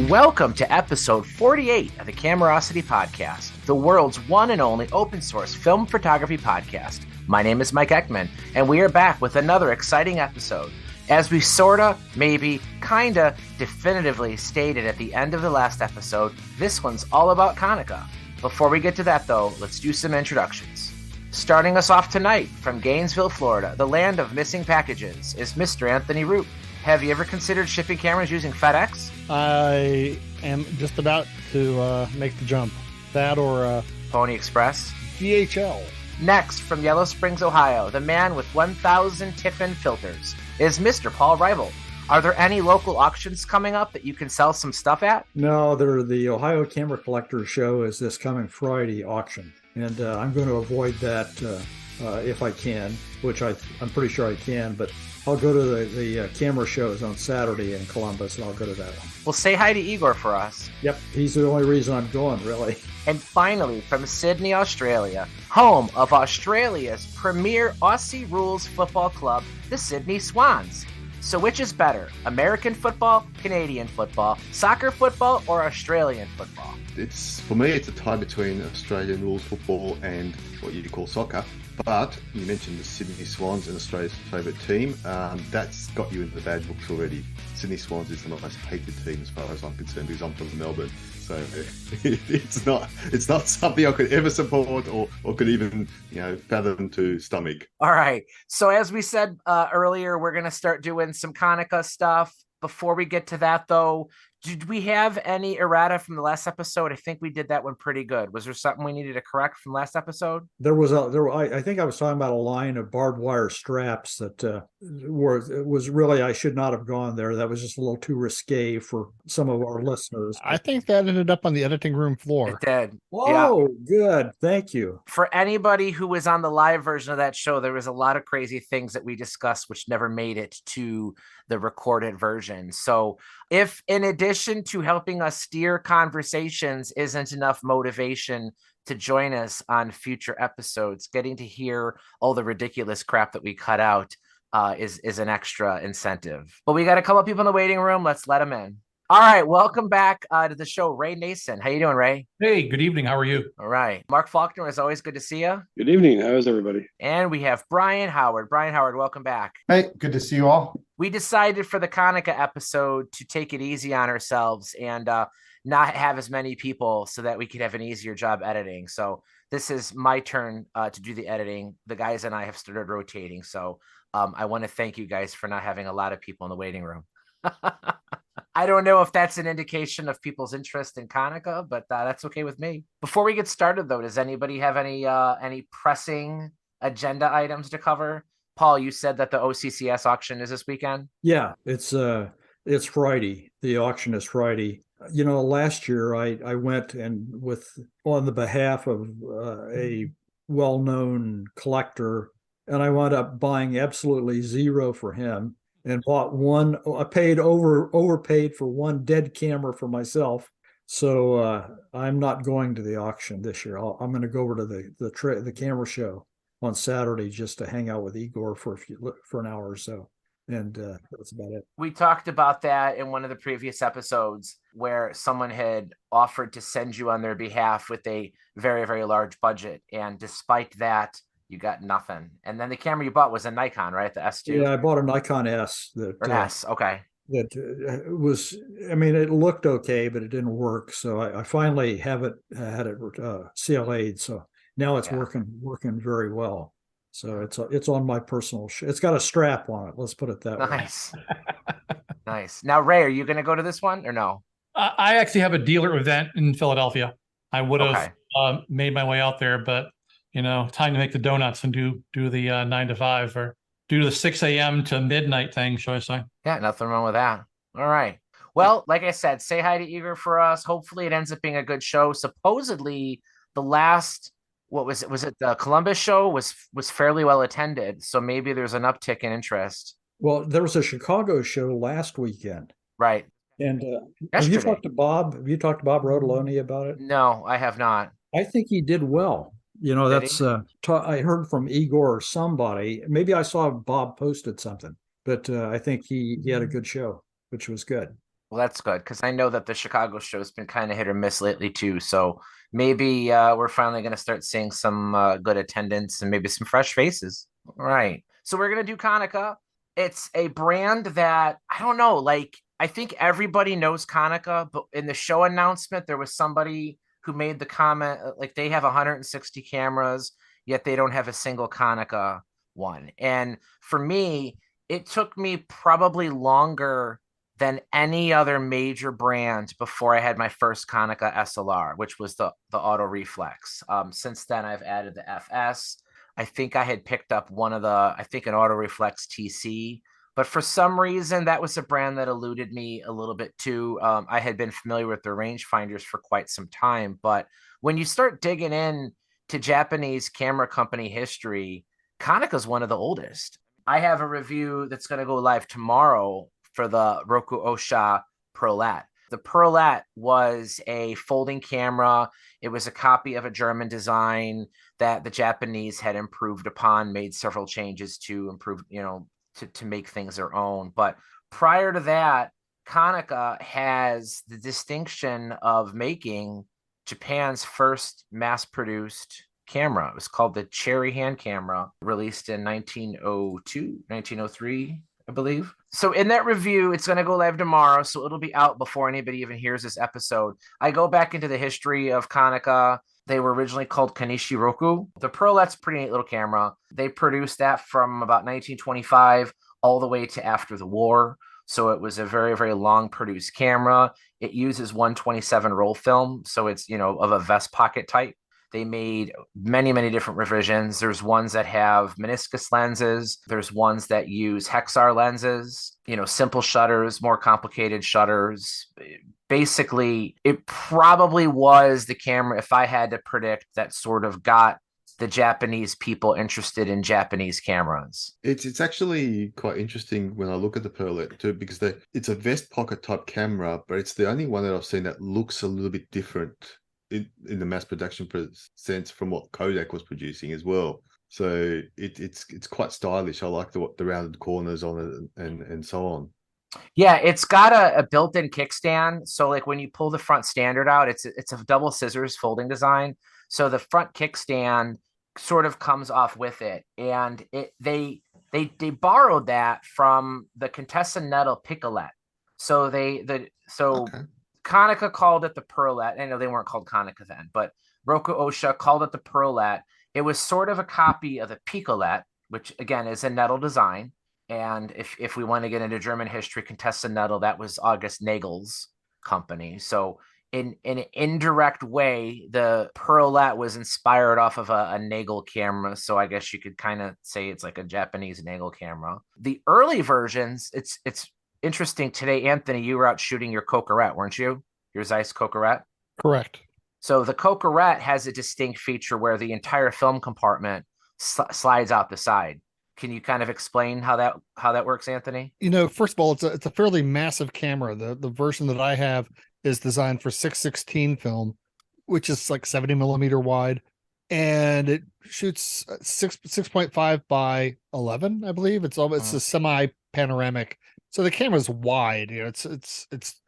Welcome to episode 48 of the Camerosity Podcast, the world's one and only open source film photography podcast. My name is Mike Ekman, and we are back with another exciting episode. As we sorta, maybe, kinda, definitively stated at the end of the last episode, this one's all about Konica. Before we get to that though, let's do some introductions. Starting us off tonight from Gainesville, Florida, the land of missing packages, is Mr. Anthony Root. Have you ever considered shipping cameras using FedEx? I am just about to make the jump. That or Pony Express? DHL. Next, from Yellow Springs, Ohio, the man with 1,000 tip-in filters is Mr. Paul Rival. Are there any local auctions coming up that you can sell some stuff at? No, the Ohio Camera Collectors Show is this coming Friday auction, and I'm going to avoid that if I can, which I'm pretty sure I can, but I'll go to the camera shows on Saturday in Columbus, and I'll go to that one. Well, say hi to Igor for us. Yep, he's the only reason I'm going, really. And finally, from Sydney, Australia, home of Australia's premier Aussie rules football club, the Sydney Swans. So which is better, American football, Canadian football, soccer football, or Australian football? For me, it's a tie between Australian rules football and what you call soccer. But you mentioned the Sydney Swans and Australia's favourite team. That's got you into the bad books already. Sydney Swans is the most hated team as far as I'm concerned because I'm from Melbourne. So it's not something I could ever support or could even fathom to stomach. All right. So as we said earlier, we're going to start doing some Konica stuff. Before we get to that, though, did we have any errata from the last episode? I think we did that one pretty good. Was there something we needed to correct from last episode? I think I was talking about a line of barbed wire straps that was really, I should not have gone there. That was just a little too risque for some of our listeners. I think that ended up on the editing room floor. It did. Oh, yeah. Good. Thank you. For anybody who was on the live version of that show, there was a lot of crazy things that we discussed which never made it to the recorded version. So if in addition to helping us steer conversations isn't enough motivation to join us on future episodes, getting to hear all the ridiculous crap that we cut out is an extra incentive. But we got a couple of people in the waiting room. Let's let them in. All right, welcome back to the show, Raymond Nason. How you doing, Ray? Hey, good evening. How are you? All right. Mark Faulkner, as always, good to see you. Good evening. How is everybody? And we have Brian Howard. Brian Howard, welcome back. Hey, good to see you all. We decided for the Konica episode to take it easy on ourselves and not have as many people so that we could have an easier job editing. So this is my turn to do the editing. The guys and I have started rotating. So I want to thank you guys for not having a lot of people in the waiting room. I don't know if that's an indication of people's interest in Konica, but that's okay with me. Before we get started, though, does anybody have any pressing agenda items to cover? Paul, you said that the OCCS auction is this weekend? Yeah, it's Friday. The auction is Friday. Last year I went and on the behalf of a well-known collector, and I wound up buying absolutely zero for him. And bought one. I overpaid for one dead camera for myself. So I'm not going to the auction this year. I'm going to go over to the camera show on Saturday just to hang out with Igor for an hour or so. And that's about it. We talked about that in one of the previous episodes where someone had offered to send you on their behalf with a very, very large budget. And despite that, you got nothing. And then the camera you bought was a Nikon, right? The S2? Yeah, I bought a Nikon S. Okay. That was, it looked okay, but it didn't work. So I finally had it CLA'd. So now it's working very well. So it's on my personal, it's got a strap on it. Let's put it that way. Nice. Nice. Now, Ray, are you going to go to this one or no? I actually have a dealer event in Philadelphia. I would have made my way out there, but time to make the donuts and do the 9 to 5 or do the 6 a.m. to midnight thing, shall I say? Yeah, nothing wrong with that. All right. Well, like I said, say hi to Igor for us. Hopefully it ends up being a good show. Supposedly the last, was it the Columbus show was fairly well attended. So maybe there's an uptick in interest. Well, there was a Chicago show last weekend. Right. And have you talked to Bob? Have you talked to Bob Rodoloni about it? No, I have not. I think he did well. That's I heard from Igor or somebody. Maybe I saw Bob posted something, but I think he had a good show, which was good. Well, that's good because I know that the Chicago show's been kind of hit or miss lately too. So maybe we're finally going to start seeing some good attendance and maybe some fresh faces. All right. So we're going to do Konica. It's a brand that I don't know. Like, I think everybody knows Konica, but in the show announcement, there was somebody who made the comment like they have 160 cameras, yet they don't have a single Konica one. And for me, it took me probably longer than any other major brand before I had my first Konica SLR, which was the Auto-Reflex. Since then, I've added the FS. I think I had picked up I think an Auto-Reflex TC, but for some reason, that was a brand that eluded me a little bit too. I had been familiar with the rangefinders for quite some time, but when you start digging in to Japanese camera company history, Konica is one of the oldest. I have a review that's going to go live tomorrow for the Rokuoh-Sha Pearlette. The Pearlette was a folding camera. It was a copy of a German design that the Japanese had improved upon, made several changes to improve, to make things their own. But prior to that, Konica has the distinction of making Japan's first mass-produced camera. It was called the Cherry hand camera, released in 1902, 1903, I believe. So in that review, it's going to go live tomorrow, so it'll be out before anybody even hears this episode. I go back into the history of Konica. They were originally called Kanishi Roku. The Pearlette's a pretty neat little camera. They produced that from about 1925 all the way to after the war. So it was a very, very long produced camera. It uses 127 roll film. So it's, of a vest pocket type. They made many, many different revisions. There's ones that have meniscus lenses. There's ones that use Hexar lenses, simple shutters, more complicated shutters. Basically, it probably was the camera, if I had to predict, that sort of got the Japanese people interested in Japanese cameras. It's actually quite interesting when I look at the Pearlette too, because it's a vest pocket type camera, but it's the only one that I've seen that looks a little bit different in the mass production sense from what Kodak was producing as well. So it's quite stylish. I like the rounded corners on it and so on. Yeah, it's got a built-in kickstand. So like when you pull the front standard out, it's a double scissors folding design. So the front kickstand sort of comes off with it, and they borrowed that from the Contessa Nettle Picolette. So Okay. Konica called it the Pearlette. I know they weren't called Konica then, but Rokuoh-Sha called it the Pearlette. It was sort of a copy of the Picolette, which again is a Nettle design. And if we want to get into German history, Contessa Nettle, that was August Nagel's company. So in an indirect way, the Pearlette was inspired off of a Nagel camera. So I guess you could kind of say it's like a Japanese Nagel camera. The early versions, it's interesting. Today, Anthony, you were out shooting your Coquerette, weren't you? Your Zeiss Coquerette? Correct. So the Coquerette has a distinct feature where the entire film compartment slides out the side. Can you kind of explain how that works, Anthony? First of all, it's a fairly massive camera. The version that I have is designed for 616 film, which is like 70 millimeter wide, and it shoots 6.5 by 11, I believe. It's a semi panoramic, so the camera's wide. It's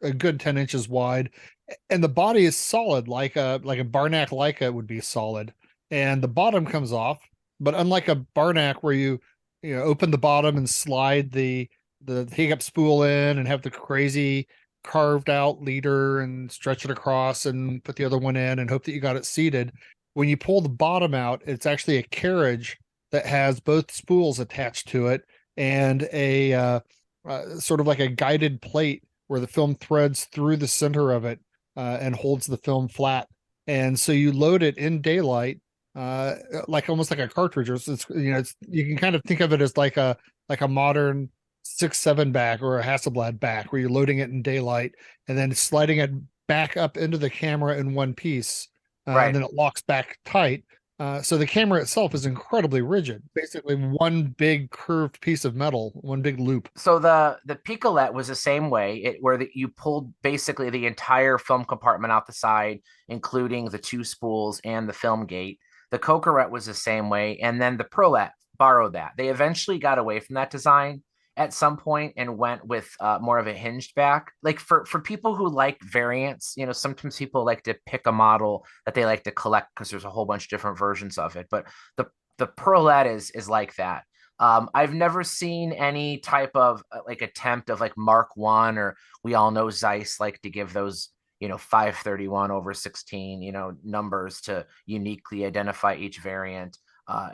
a good 10 inches wide, and the body is solid, like a Barnack Leica would be solid, and the bottom comes off. But unlike a Barnack where you open the bottom and slide the take-up spool in and have the crazy carved out leader and stretch it across and put the other one in and hope that you got it seated. When you pull the bottom out, it's actually a carriage that has both spools attached to it and a sort of like a guided plate where the film threads through the center of it and holds the film flat. And so you load it in daylight, like almost like a cartridge. You can kind of think of it as like a modern 6.7 back or a Hasselblad back, where you're loading it in daylight and then sliding it back up into the camera in one piece, Right. and then it locks back tight. So the camera itself is incredibly rigid, basically one big curved piece of metal, one big loop. So the Picolette was the same way, where you pulled basically the entire film compartment out the side, including the two spools and the film gate. The Coquerette was the same way, and then the Pearlette borrowed that. They eventually got away from that design, at some point and went with more of a hinged back. Like for people who like variants, you know, sometimes people like to pick a model that they like to collect because there's a whole bunch of different versions of it. But the Pearlette is like that. I've never seen any type of like attempt of like Mark One, or we all know Zeiss like to give those, you know, 531/16, you know, numbers to uniquely identify each variant.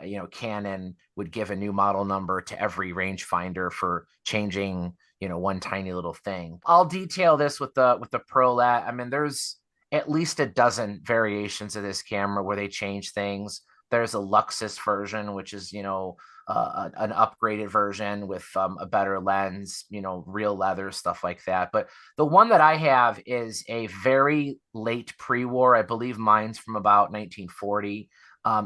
You know, Canon would give a new model number to every rangefinder for changing, you know, one tiny little thing. I'll detail this with the Pearlette. I mean, there's at least a dozen variations of this camera where they change things. There's a Luxus version, which is, you know, an upgraded version with a better lens, you know, real leather, stuff like that. But the one that I have is a very late pre-war. I believe mine's from about 1940.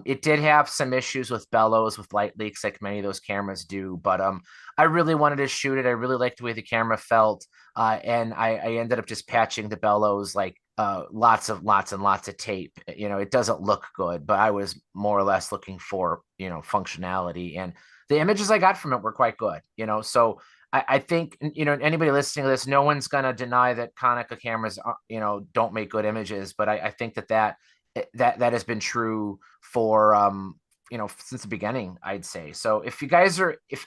It did have some issues with bellows, with light leaks, like many of those cameras do. But I really wanted to shoot it. I really liked the way the camera felt, and I ended up just patching the bellows, like lots and lots of tape. You know, it doesn't look good, but I was more or less looking for, you know, functionality, and the images I got from it were quite good. You know, so I think, you know, anybody listening to this, no one's gonna deny that Konica cameras, you know, don't make good images, but I think that has been true for you know, since the beginning, I'd say. So if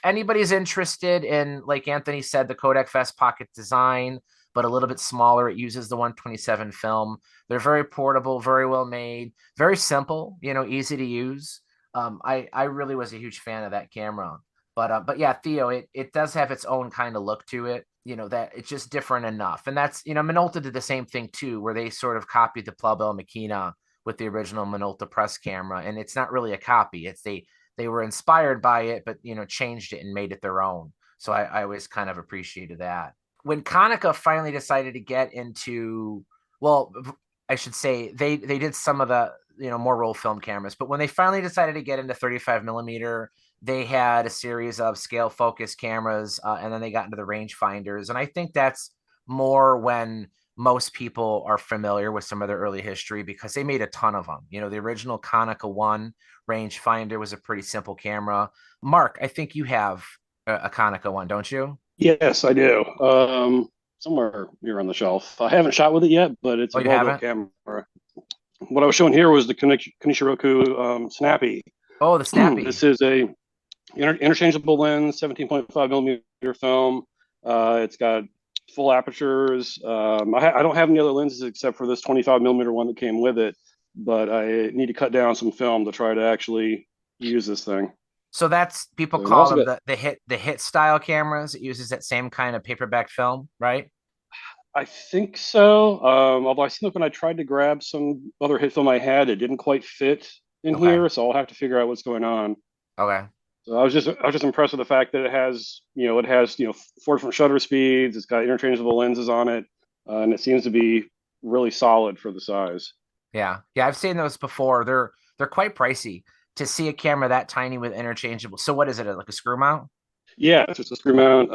anybody's interested in, like Anthony said, the Kodak Fest pocket design, but a little bit smaller, it uses the 127 film. They're very portable, very well made, very simple, you know, easy to use. I really was a huge fan of that camera. But yeah, Theo, it does have its own kind of look to it, you know, that it's just different enough. And that's, you know, Minolta did the same thing too, where they sort of copied the Plabel Machina with the original Minolta press camera. And it's not really a copy. It's they were inspired by it, but, you know, changed it and made it their own. So I always kind of appreciated that. When Konica finally decided to get into, well, I should say they did some of the, you know, more roll film cameras, but when they finally decided to get into 35 millimeter, they had a series of scale focus cameras, and then they got into the rangefinders. And I think that's more when most people are familiar with some of their early history, because they made a ton of them. You know, the original Konica 1 rangefinder was a pretty simple camera. Mark, I think you have a Konica 1, don't you? Yes, I do. Somewhere here on the shelf. I haven't shot with it yet, but it's Oh, a you well-built haven't? camera. What I was showing here was the Konica Roku Snappy. Oh, the Snappy. This is a interchangeable lens, 17.5 millimeter film. It's got full apertures. I don't have any other lenses except for this 25 millimeter one that came with it, but I need to cut down some film to try to actually use this thing. So that's, people call them the hit style cameras. It uses that same kind of paperback film, right? I think so. Although I think when I tried to grab some other hit film I had, it didn't quite fit in here, so I'll have to figure out what's going on. Okay. So I was just impressed with the fact that it has 4 different shutter speeds. It's got interchangeable lenses on it, and it seems to be really solid for the size. Yeah, I've seen those before. They're quite pricey to see a camera that tiny with interchangeable. So what is it, like a screw mount? Yeah, it's just a screw mount.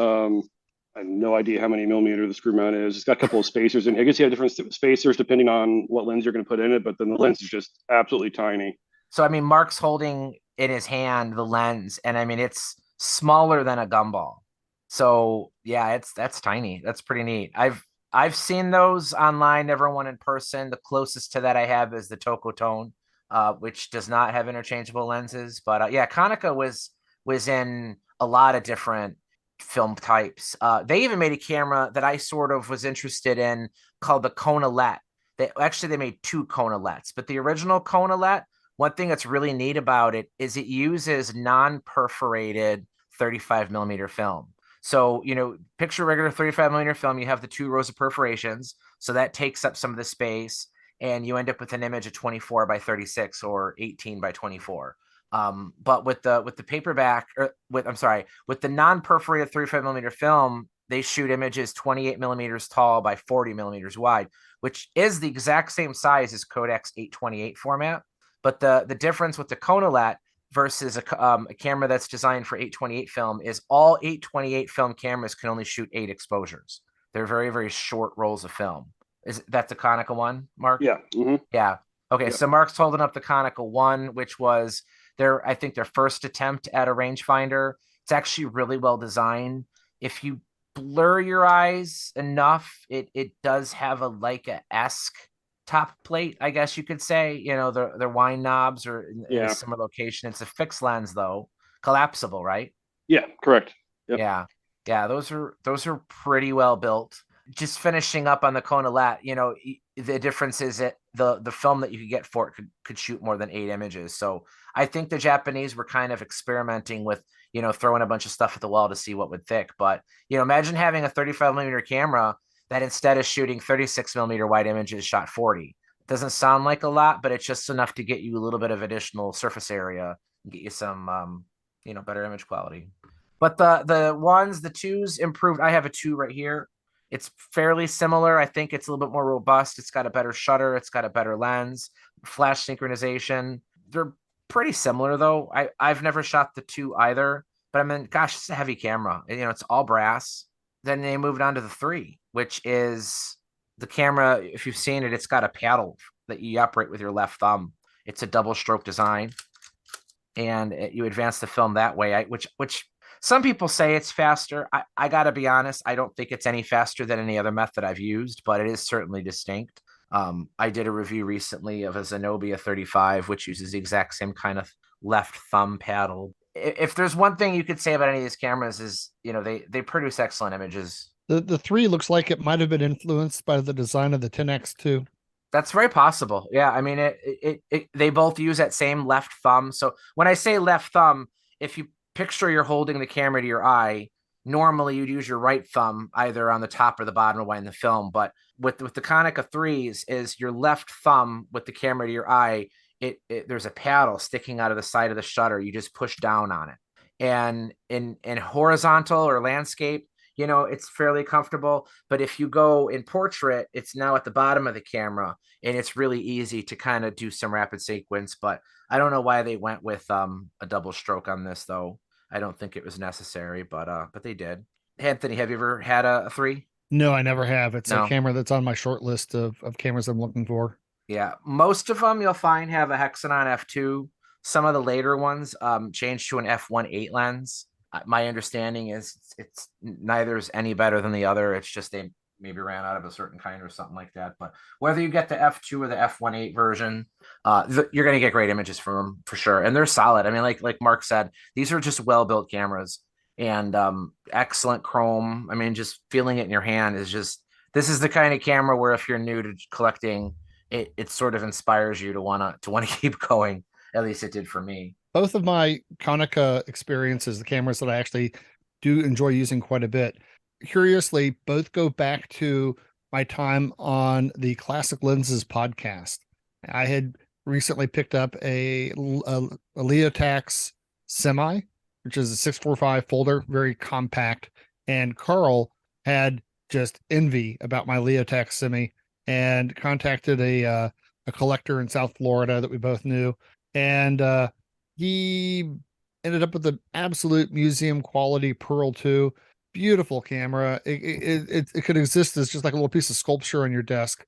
I have no idea how many millimeter the screw mount is. It's got a couple of spacers in here. I guess you have different spacers depending on what lens you're going to put in it, but then the lens is just absolutely tiny. So, I mean, Mark's holding in his hand the lens, and I mean, it's smaller than a gumball. So yeah, that's tiny. That's pretty neat. I've seen those online, never one in person. The closest to that I have is the Tokotone, which does not have interchangeable lenses. But yeah, Konica was in a lot of different film types. They even made a camera that I sort of was interested in called the Konilette. They made two Konilettes, but the original Konilette, one thing that's really neat about it is it uses non-perforated 35 millimeter film. So, you know, picture regular 35 millimeter film, you have the 2 rows of perforations. So that takes up some of the space, and you end up with an image of 24 by 36 or 18 by 24. But with the paperback, with the non-perforated 35 millimeter film, they shoot images 28 millimeters tall by 40 millimeters wide, which is the exact same size as Kodak's 828 format. But the difference with the Konilette versus a camera that's designed for 828 film is all 828 film cameras can only shoot 8 exposures. They're very, very short rolls of film. Is that the Konica 1, Mark? Yeah. Mm-hmm. Yeah. Okay. Yeah. So Mark's holding up the Konica 1, which was I think their first attempt at a rangefinder. It's actually really well designed. If you blur your eyes enough, it does have a Leica-esque top plate, I guess you could say. You know, the wine knobs are in a similar location. It's a fixed lens though, collapsible, right? Yeah, correct. Yep. Yeah, those are pretty well built. Just finishing up on the Kona, you know, the difference is that the film that you could get for it could shoot more than 8 images. So I think the Japanese were kind of experimenting with, you know, throwing a bunch of stuff at the wall to see what would thick. But, you know, imagine having a 35 millimeter camera that instead of shooting 36 millimeter wide images shot 40. It doesn't sound like a lot, but it's just enough to get you a little bit of additional surface area and get you some, you know, better image quality. But the twos improved. I have a 2 right here. It's fairly similar. I think it's a little bit more robust. It's got a better shutter. It's got a better lens, flash synchronization. They're pretty similar though. I've never shot the 2 either, but I mean, gosh, it's a heavy camera. You know, it's all brass. Then they moved on to the 3, which is the camera. If you've seen it, it's got a paddle that you operate with your left thumb. It's a double stroke design, and you advance the film that way. Which some people say it's faster. I got to be honest. I don't think it's any faster than any other method I've used, but it is certainly distinct. I did a review recently of a Zenobia 35, which uses the exact same kind of left thumb paddle. If there's one thing you could say about any of these cameras is, you know, they produce excellent images. The 3 looks like it might have been influenced by the design of the 10X too. That's very possible. Yeah, I mean, they both use that same left thumb. So when I say left thumb, if you picture you're holding the camera to your eye, normally you'd use your right thumb either on the top or the bottom of the the film. But with the Konica 3s is your left thumb with the camera to your eye. There's a paddle sticking out of the side of the shutter. You just push down on it. And in horizontal or landscape, you know, it's fairly comfortable. But if you go in portrait, it's now at the bottom of the camera, and it's really easy to kind of do some rapid sequence. But I don't know why they went with a double stroke on this, though. I don't think it was necessary, but they did. Anthony, have you ever had a 3? No, I never have. It's No. a camera that's on my short list of cameras I'm looking for. Yeah, most of them you'll find have a Hexanon f2. Some of the later ones changed to an f1.8 lens. My understanding is it's neither is any better than the other. It's just they maybe ran out of a certain kind or something like that. But whether you get the f2 or the f1.8 version, you're going to get great images from them for sure, and they're solid. I mean, like Mark said, these are just well built cameras and excellent chrome. I mean, just feeling it in your hand is just, this is the kind of camera where if you're new to collecting, it sort of inspires you to wanna keep going. At least it did for me. Both of my Konica experiences, the cameras that I actually do enjoy using quite a bit, curiously, both go back to my time on the Classic Lenses podcast. I had recently picked up a Leotax Semi, which is a 645 folder, very compact. And Carl had just envy about my Leotax Semi and contacted a collector in South Florida that we both knew. And he ended up with an absolute museum quality Pearl 2. Beautiful camera. It could exist as just like a little piece of sculpture on your desk.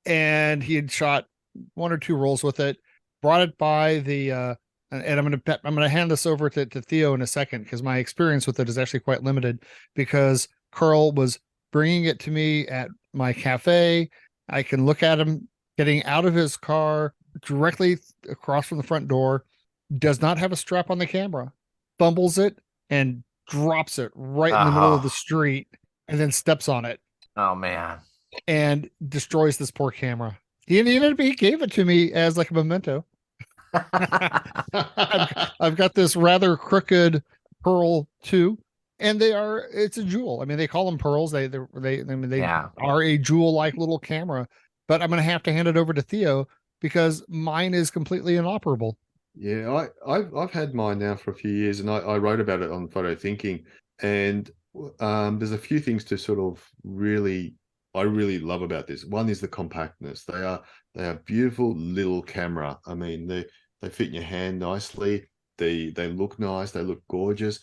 And he had shot 1 or 2 rolls with it, brought it by the and I'm gonna hand this over to Theo in a second, because my experience with it is actually quite limited, because Carl was bringing it to me at my cafe. I can look at him getting out of his car directly across from the front door, does not have a strap on the camera, fumbles it and drops it right in the middle of the street, and then steps on it. Oh man. And destroys this poor camera. He gave it to me as like a memento. I've got this rather crooked Pearl 2, and it's a jewel. I mean, they call them pearls. They are a jewel-like little camera, but I'm going to have to hand it over to Theo because mine is completely inoperable. Yeah, I've had mine now for a few years, and I wrote about it on Photo Thinking, and there's a few things to sort of really love about this. One is the compactness. They are beautiful little camera. I mean, they fit in your hand nicely. They look nice. They look gorgeous.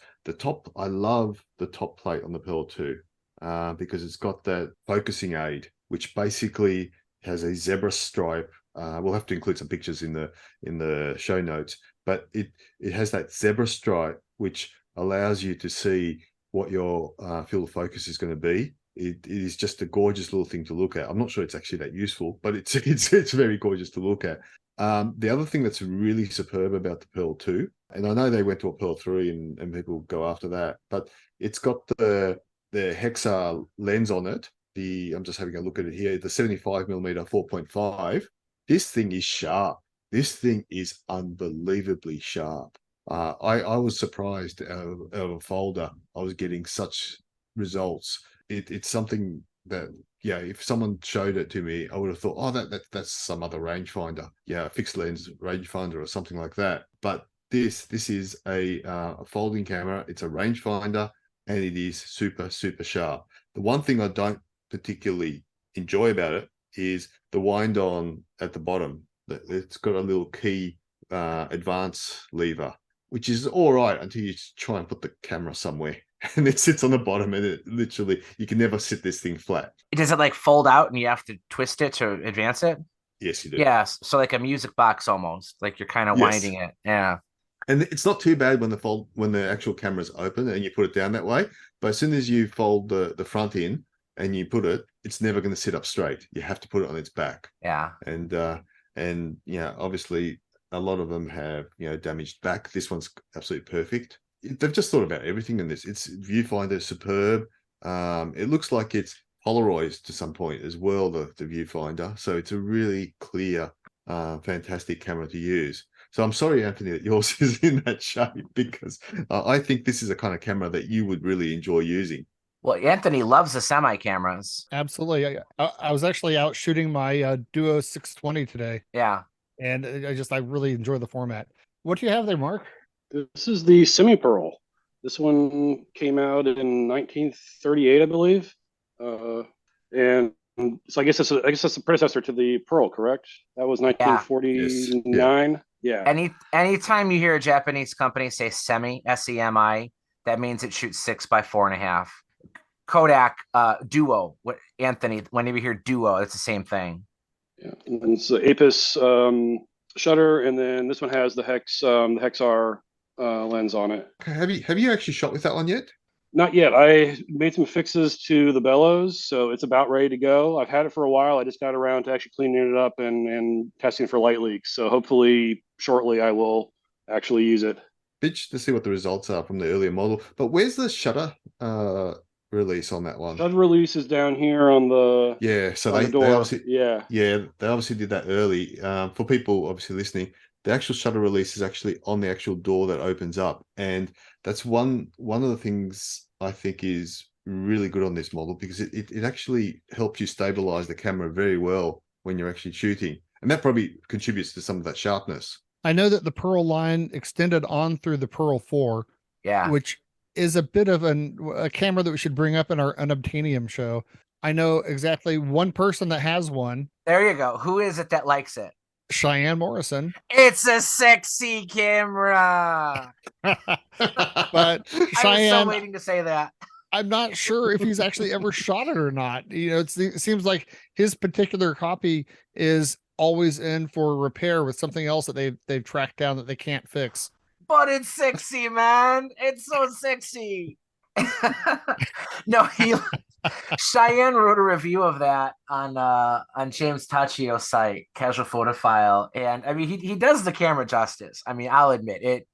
I love the top plate on the Pearl 2 because it's got that focusing aid, which basically has a zebra stripe. We'll have to include some pictures in the show notes, but it has that zebra stripe which allows you to see what your field of focus is going to be. It is just a gorgeous little thing to look at. I'm not sure it's actually that useful, but it's very gorgeous to look at. The other thing that's really superb about the Pearl 2, and I know they went to a Pearl 3 and people go after that, but it's got the Hexa lens on it. I'm just having a look at it here, the 75mm 4.5. This thing is sharp. This thing is unbelievably sharp. I was surprised out of a folder I was getting such results. It's something that, yeah, if someone showed it to me, I would have thought, oh, that's some other rangefinder, yeah, a fixed lens rangefinder or something like that. But this is a folding camera. It's a rangefinder, and it is super, super sharp. The one thing I don't particularly enjoy about it is the wind on at the bottom. It's got a little key advance lever, which is all right until you try and put the camera somewhere. And it sits on the bottom, and it literally, you can never sit this thing flat. Does it like fold out and you have to twist it to advance it? Yes, you do. Yes. So like a music box almost, like you're kind of winding it. Yeah. And it's not too bad when the actual camera's open and you put it down that way. But as soon as you fold the front in and you put it, it's never going to sit up straight. You have to put it on its back. Yeah. And obviously a lot of them have, damaged back. This one's absolutely perfect. They've just thought about everything in this. Its viewfinder is superb. It looks like it's Polaroid to some point as well, the viewfinder. So it's a really clear, fantastic camera to use. So I'm sorry, Anthony, that yours is in that shape, because I think this is a kind of camera that you would really enjoy using. Well, Anthony loves the semi cameras. Absolutely. I was actually out shooting my Duo 620 today. Yeah. And I really enjoy the format. What do you have there, Mark? This is the Semi Pearl. This one came out in 1938, I believe. And so I guess that's the predecessor to the Pearl, correct? That was 1949. Yeah. Anytime you hear a Japanese company say semi, SEMI, that means it shoots 6 by 4.5. Kodak Duo. Anthony, whenever you hear Duo, it's the same thing. Yeah, and it's the Apis shutter, and then this one has the Hexar lens on it. Have you actually shot with that one yet? Not yet. I made some fixes to the bellows, so it's about ready to go. I've had it for a while. I just got around to actually cleaning it up and testing for light leaks. So hopefully shortly I will actually use it. Bitch, to see what the results are from the earlier model. But where's the shutter release on that one? Shutter release is down here on the so they obviously they obviously did that early. For people obviously listening, the actual shutter release is actually on the actual door that opens up, and that's one of the things I think is really good on this model, because it actually helps you stabilize the camera very well when you're actually shooting, and that probably contributes to some of that sharpness. I know that the Pearl line extended on through the Pearl 4, which is a bit of a camera that we should bring up in our unobtainium show. I know exactly one person that has one. There you go. Who is it that likes it? Cheyenne Morrison. It's a sexy camera. But Cheyenne, I was so waiting to say that. I'm not sure if he's actually ever shot it or not. It seems like his particular copy is always in for repair with something else that they've tracked down that they can't fix. But it's sexy, man. It's so sexy. No, Cheyenne wrote a review of that on James Tachio's site, Casual Photophile, and I mean he does the camera justice. I mean, I'll admit it.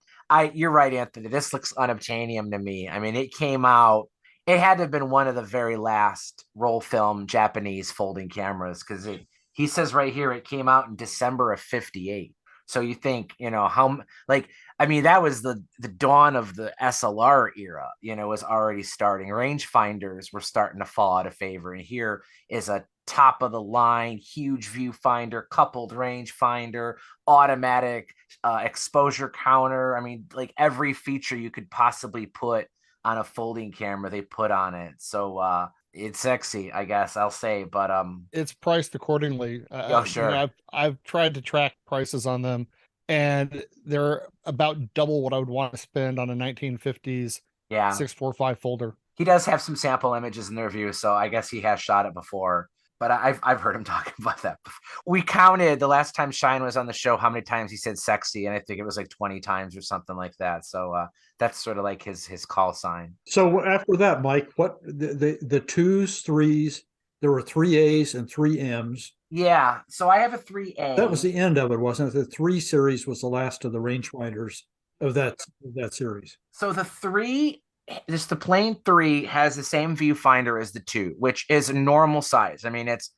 You're right, Anthony. This looks unobtainium to me. I mean, it came out. It had to have been one of the very last roll film Japanese folding cameras, because he says right here it came out in December of '58. So you think, that was the dawn of the SLR era, was already starting. Rangefinders were starting to fall out of favor. And here is a top of the line, huge viewfinder, coupled rangefinder, automatic exposure counter. I mean, like every feature you could possibly put on a folding camera, they put on it. So it's sexy, I guess I'll say, but it's priced accordingly. Sure. I've tried to track prices on them, and they're about double what I would want to spend on a 1950s 645 folder. He does have some sample images in the review, so I guess he has shot it before. but I've heard him talking about that before. We counted the last time Shine was on the show how many times he said sexy, and I think it was like 20 times or something like that. So that's sort of like his call sign. So after that, Mike, what the twos, threes, there were three A's and three M's. Yeah. So I have a 3A. That was the end of it, wasn't it? The 3 series was the last of the rangefinders of that series. So the 3, just the plain 3 has the same viewfinder as the 2, which is a normal size. I mean, it's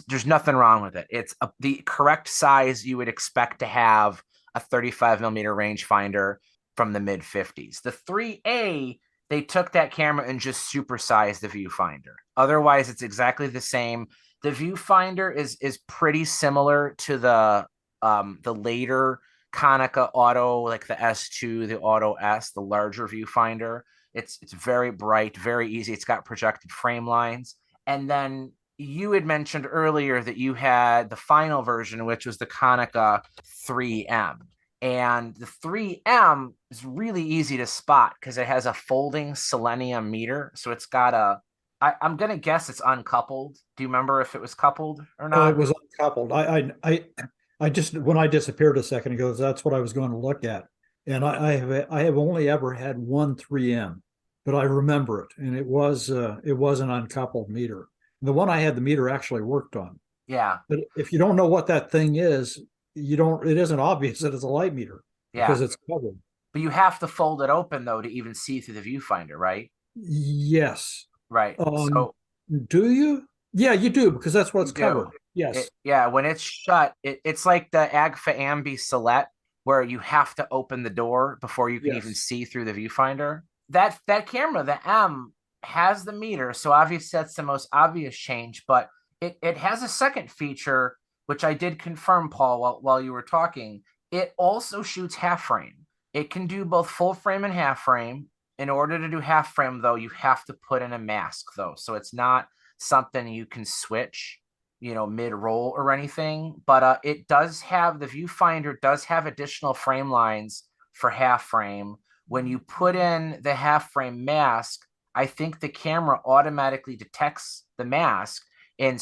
there's nothing wrong with it. It's the correct size you would expect to have a 35 millimeter rangefinder from the mid 50s. The 3A, they took that camera and just supersized the viewfinder. Otherwise, it's exactly the same. The viewfinder is pretty similar to the later Konica Auto, like the S2, the Auto S, the larger viewfinder. It's very bright, very easy. It's got projected frame lines. And then you had mentioned earlier that you had the final version, which was the Konica 3M. And the 3M is really easy to spot because it has a folding selenium meter. So it's got I'm going to guess it's uncoupled. Do you remember if it was coupled or not? Oh, it was uncoupled. I just, when I disappeared a second ago, that's what I was going to look at. And I have only ever had one 3M, but I remember it. And it was an uncoupled meter. The one I had, the meter actually worked on. Yeah. But if you don't know what that thing is, it isn't obvious that it's a light meter because it's covered. But you have to fold it open though to even see through the viewfinder, right? Yes. Right. So do you? Yeah, you do, because that's what's covered. Yes. When it's shut, it's like the Agfa Ambi Select, where you have to open the door before you can even see through the viewfinder. That camera, the M, has the meter, so obviously that's the most obvious change, but it has a second feature, which I did confirm, Paul, while you were talking. It also shoots half frame. It can do both full frame and half frame. In order to do half frame, though, you have to put in a mask, though. So it's not something you can switch, mid-roll or anything. But it does have, the viewfinder does have additional frame lines for half frame. When you put in the half frame mask, I think the camera automatically detects the mask. And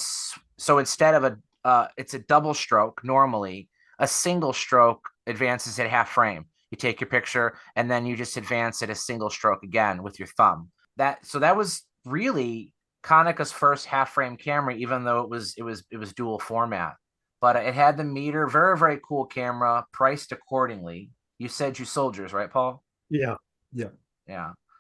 so instead of it's a double stroke normally, a single stroke advances at half frame. You take your picture and then you just advance it a single stroke again with your thumb. That was really Konica's first half frame camera, even though it was dual format. But it had the meter, very, very cool camera, priced accordingly. You said you sold yours, right, Paul? Yeah.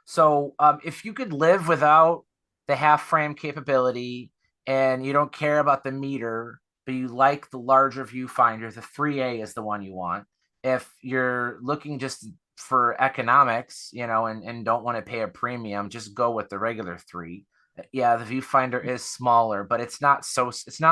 So if you could live without the half frame capability and you don't care about the meter, but you like the larger viewfinder, the 3A is the one you want. If you're looking just for economics, and don't want to pay a premium, just go with the regular 3. Yeah, the viewfinder is smaller, but it's not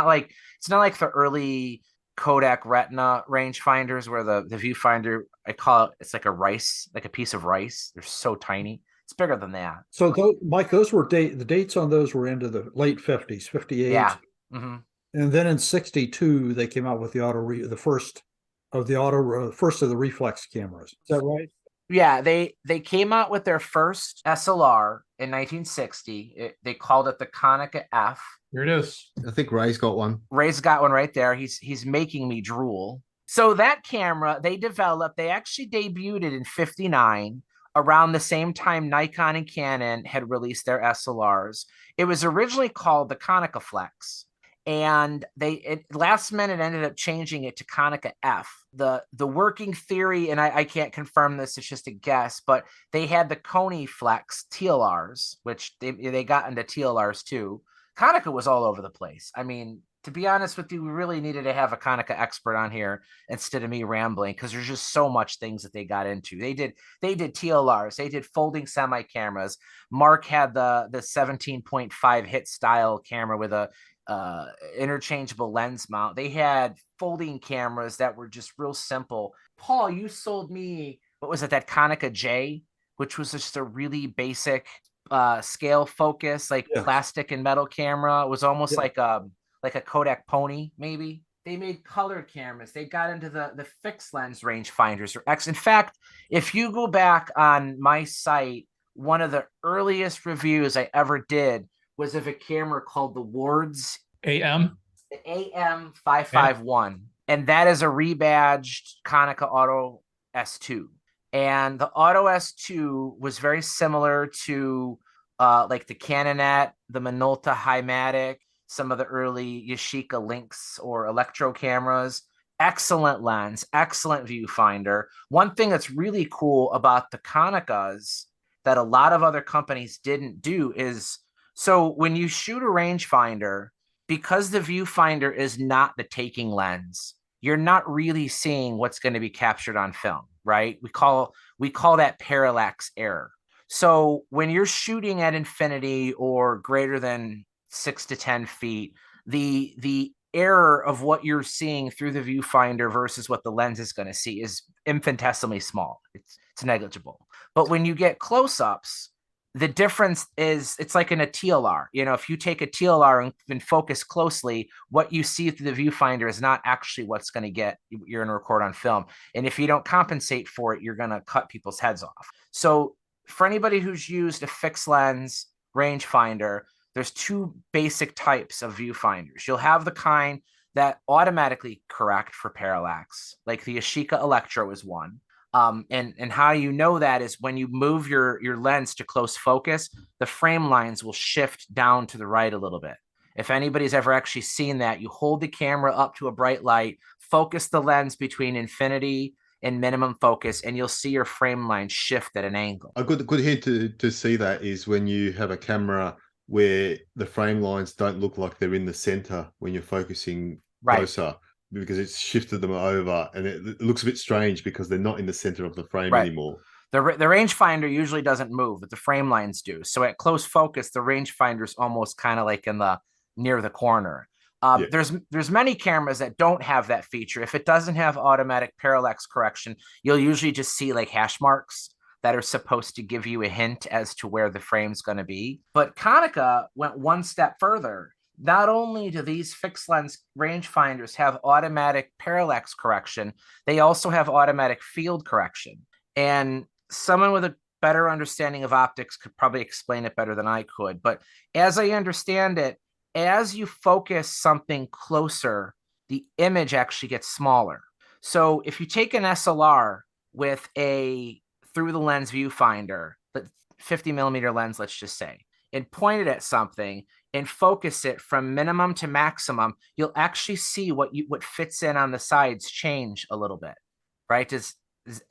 like the early Kodak Retina rangefinders where the viewfinder, I call it, it's like a piece of rice. They're so tiny. It's bigger than that. So Mike, those were the dates on those were into the late 50s, 58. Yeah. Mm-hmm. And then in 62, they came out with the first of the reflex cameras. Is that right? Yeah, they came out with their first SLR in 1960. They called it the Konica F. Here it is. I think Ray's got one. Ray's got one right there. He's making me drool. So that camera they actually debuted it in 59, around the same time Nikon and Canon had released their SLRs. It was originally called the Konica Flex. And last minute ended up changing it to Konica F. The working theory, and I can't confirm this, it's just a guess, but they had the Koni-Flex TLRs, which they got into TLRs too. Konica was all over the place. I mean, to be honest with you, we really needed to have a Konica expert on here instead of me rambling, because there's just so much things that they got into. They did TLRs, they did folding semi cameras. Mark had the 17.5 hit style camera with a interchangeable lens mount. They had folding cameras that were just real simple. Paul, you sold me, what was it, that Konica J, which was just a really basic scale focus, like plastic and metal camera. It was almost like a Kodak Pony, maybe. They made color cameras. They got into the fixed lens rangefinders or X. In fact, if you go back on my site, one of the earliest reviews I ever did was of a camera called the Ward's AM? The AM551. And that is a rebadged Konica Auto S2. And the Auto S2 was very similar to like the Canonet, the Minolta Himatic, some of the early Yashica Lynx or Electro cameras. Excellent lens, excellent viewfinder. One thing that's really cool about the Konicas that a lot of other companies didn't do is, so when you shoot a rangefinder, because the viewfinder is not the taking lens, you're not really seeing what's going to be captured on film, right? We call that parallax error. So when you're shooting at infinity or greater than 6 to 10 feet, the error of what you're seeing through the viewfinder versus what the lens is going to see is infinitesimally small. It's negligible. But when you get close-ups, the difference is it's like in a TLR. You know, if you take a TLR and focus closely, what you see through the viewfinder is not actually what's going to get you're going to record on film. And if you don't compensate for it, you're going to cut people's heads off. So for anybody who's used a fixed lens rangefinder, there's two basic types of viewfinders. You'll have the kind that automatically correct for parallax, like the Yashica Electro is one. And how you know that is when you move your lens to close focus, the frame lines will shift down to the right a little bit. If anybody's ever actually seen that, you hold the camera up to a bright light, focus the lens between infinity and minimum focus, and you'll see your frame line shift at an angle. A good hint to see that is when you have a camera where the frame lines don't look like they're in the center when you're focusing closer, because it's shifted them over, and it looks a bit strange because they're not in the center of the frame anymore. The rangefinder usually doesn't move, but the frame lines do. So at close focus, the rangefinder is almost kind of like in the near the corner. There's many cameras that don't have that feature. If it doesn't have automatic parallax correction, you'll usually just see like hash marks that are supposed to give you a hint as to where the frame's going to be. But Konica went one step further. Not only do these fixed lens rangefinders have automatic parallax correction, they also have automatic field correction. And someone with a better understanding of optics could probably explain it better than I could. But as I understand it, as you focus something closer, the image actually gets smaller. So if you take an SLR with a through the lens viewfinder, the 50 millimeter lens, let's just say, and point it at something and focus it from minimum to maximum, you'll actually see what fits in on the sides change a little bit, right?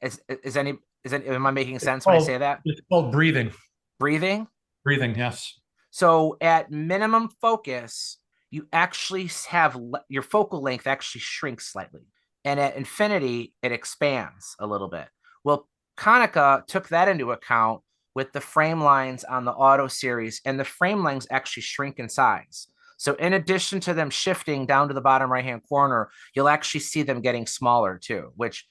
Am I making sense when I say that? It's called breathing. Breathing? Breathing, yes. So at minimum focus, you actually have your focal length actually shrinks slightly. And at infinity, it expands a little bit. Well, Konica took that into account with the frame lines on the Auto series, and the frame lines actually shrink in size. So in addition to them shifting down to the bottom right-hand corner, you'll actually see them getting smaller too, which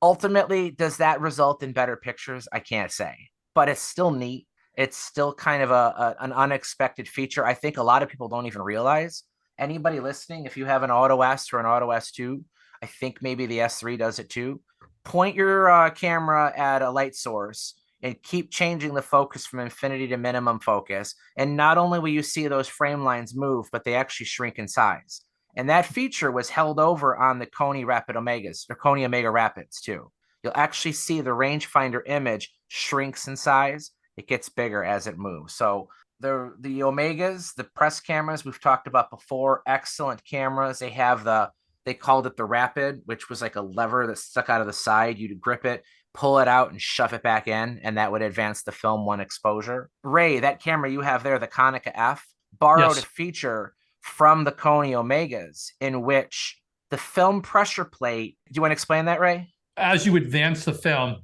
ultimately, does that result in better pictures? I can't say, but it's still neat. It's still kind of an unexpected feature. I think a lot of people don't even realize. Anybody listening, if you have an Auto S or an Auto S2, I think maybe the S3 does it too. Point your camera at a light source and keep changing the focus from infinity to minimum focus. And not only will you see those frame lines move, but they actually shrink in size. And that feature was held over on the Koni-Omega Rapids too. You'll actually see the rangefinder image shrinks in size. It gets bigger as it moves. So the Omegas, the press cameras we've talked about before, excellent cameras. They called it the Rapid, which was like a lever that stuck out of the side. You'd grip it, pull it out, and shove it back in, and that would advance the film one exposure. Ray, that camera you have there, the Konica F, borrowed a feature from the Koni-Omegas in which the film pressure plate. Do you want to explain that, Ray? As you advance the film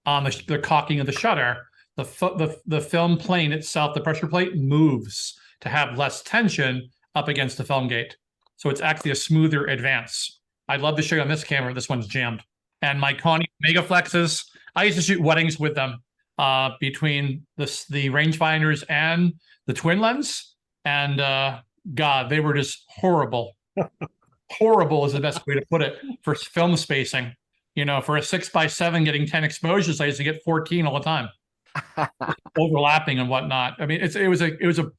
on the cocking of the shutter, the film plane itself, the pressure plate, moves to have less tension up against the film gate. So it's actually a smoother advance. I'd love to show you on this camera. This one's jammed. And my Koni-Omega Flexes, I used to shoot weddings with them between the rangefinders and the twin lens. And God, they were just horrible. Horrible is the best way to put it for film spacing. You know, for a 6x7 getting 10 exposures, I used to get 14 all the time, overlapping and whatnot. I mean, it was a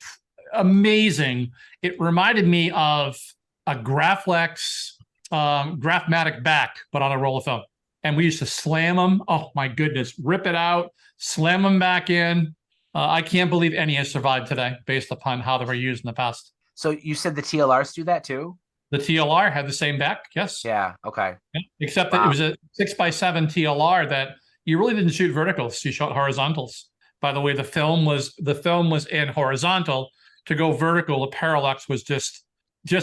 amazing. It reminded me of a Graflex Graphmatic back, but on a roll of film. And we used to slam them. Oh my goodness, rip it out, slam them back in. I can't believe any has survived today based upon how they were used in the past. So you said the TLRs do that too? The TLR had the same back, yes. Yeah, okay. Yeah. Except that it was a 6x7 TLR that you really didn't shoot verticals, you shot horizontals. By the way, the film was in horizontal. To go vertical, the parallax was just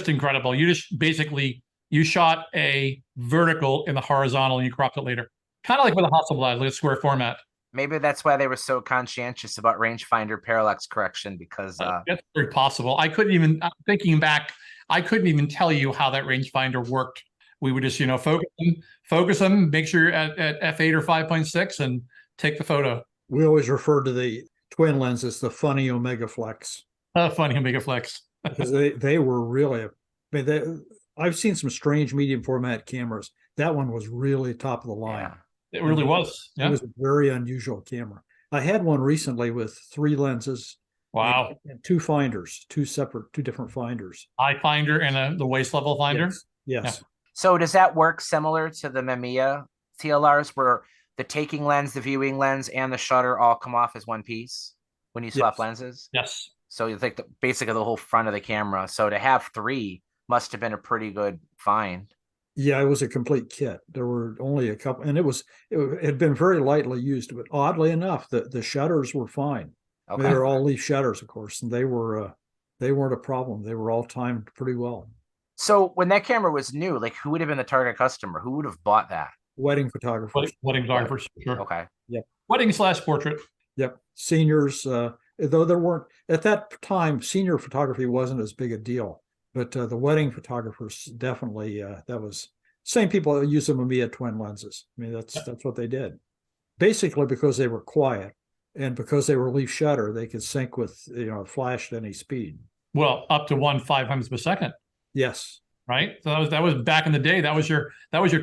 incredible. You just basically you shot a vertical in the horizontal and you cropped it later. Kind of like with a Hasselblad, like a square format. Maybe that's why they were so conscientious about rangefinder parallax correction, because that's very possible. Thinking back, I couldn't even tell you how that rangefinder worked. We would just, focus them, make sure you're at f8 or 5.6 and take the photo. We always refer to the twin lens as the funny Omega Flex. Funny Omega Flex. Because they were really, I've seen some strange medium format cameras. That one was really top of the line. Yeah, it really was. Yeah. It was a very unusual camera. I had one recently with 3 lenses. Wow. And 2 finders, 2 different finders. Eye finder and the waist level finder. Yes. Yeah. So does that work similar to the Mamiya TLRs, where the taking lens, the viewing lens, and the shutter all come off as one piece when you swap lenses? Yes. So you think basically the whole front of the camera. So to have 3 must have been a pretty good find. Yeah, it was a complete kit. There were only a couple, and it had been very lightly used, but oddly enough, the shutters were fine. Okay. They were all leaf shutters, of course, and they weren't a problem. They were all timed pretty well. So when that camera was new, like, who would have been the target customer? Who would have bought that? Wedding photographers. Wedding photographers, sure. Okay. Yep. Wedding/portrait. Yep. Seniors, though there weren't at that time, senior photography wasn't as big a deal, but the wedding photographers definitely that was same people that use the Mamiya twin lenses. I mean, that's what they did, basically because they were quiet. And because they were leaf shutter, they could sync with flash at any speed. Well, up to 1/500th of a second. Yes. Right. So that was back in the day. That was your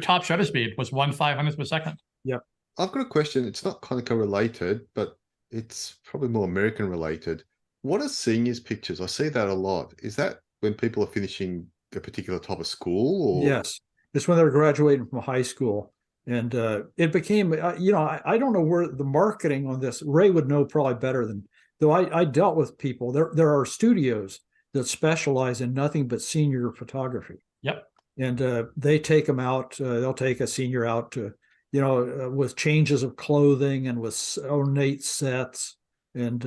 top shutter speed, was 1/500th of a second. Yep. I've got a question. It's not Konica related, but it's probably more American related. What are seniors pictures? I see that a lot. Is that when people are finishing a particular type of school? Or? Yes. It's when they're graduating from high school. And it became, I don't know where the marketing on this, Ray would know probably better than, though I dealt with people. There are studios that specialize in nothing but senior photography. Yep. And they take them out, they'll take a senior out to, with changes of clothing and with ornate sets. And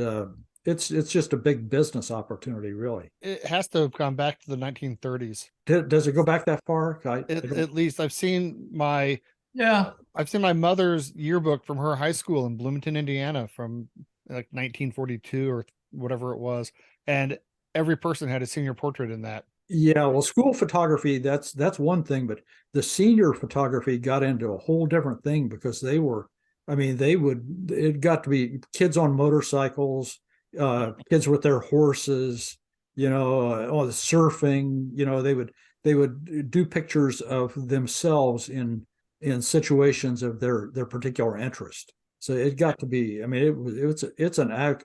it's just a big business opportunity, really. It has to have gone back to the 1930s. Does it go back that far? At least I've seen my mother's yearbook from her high school in Bloomington, Indiana, from like 1942 or whatever it was, and every person had a senior portrait in that. Yeah, well, school photography, that's one thing, but the senior photography got into a whole different thing because it got to be kids on motorcycles, kids with their horses, the surfing, they would do pictures of themselves in situations of their particular interest. So it got to be, it's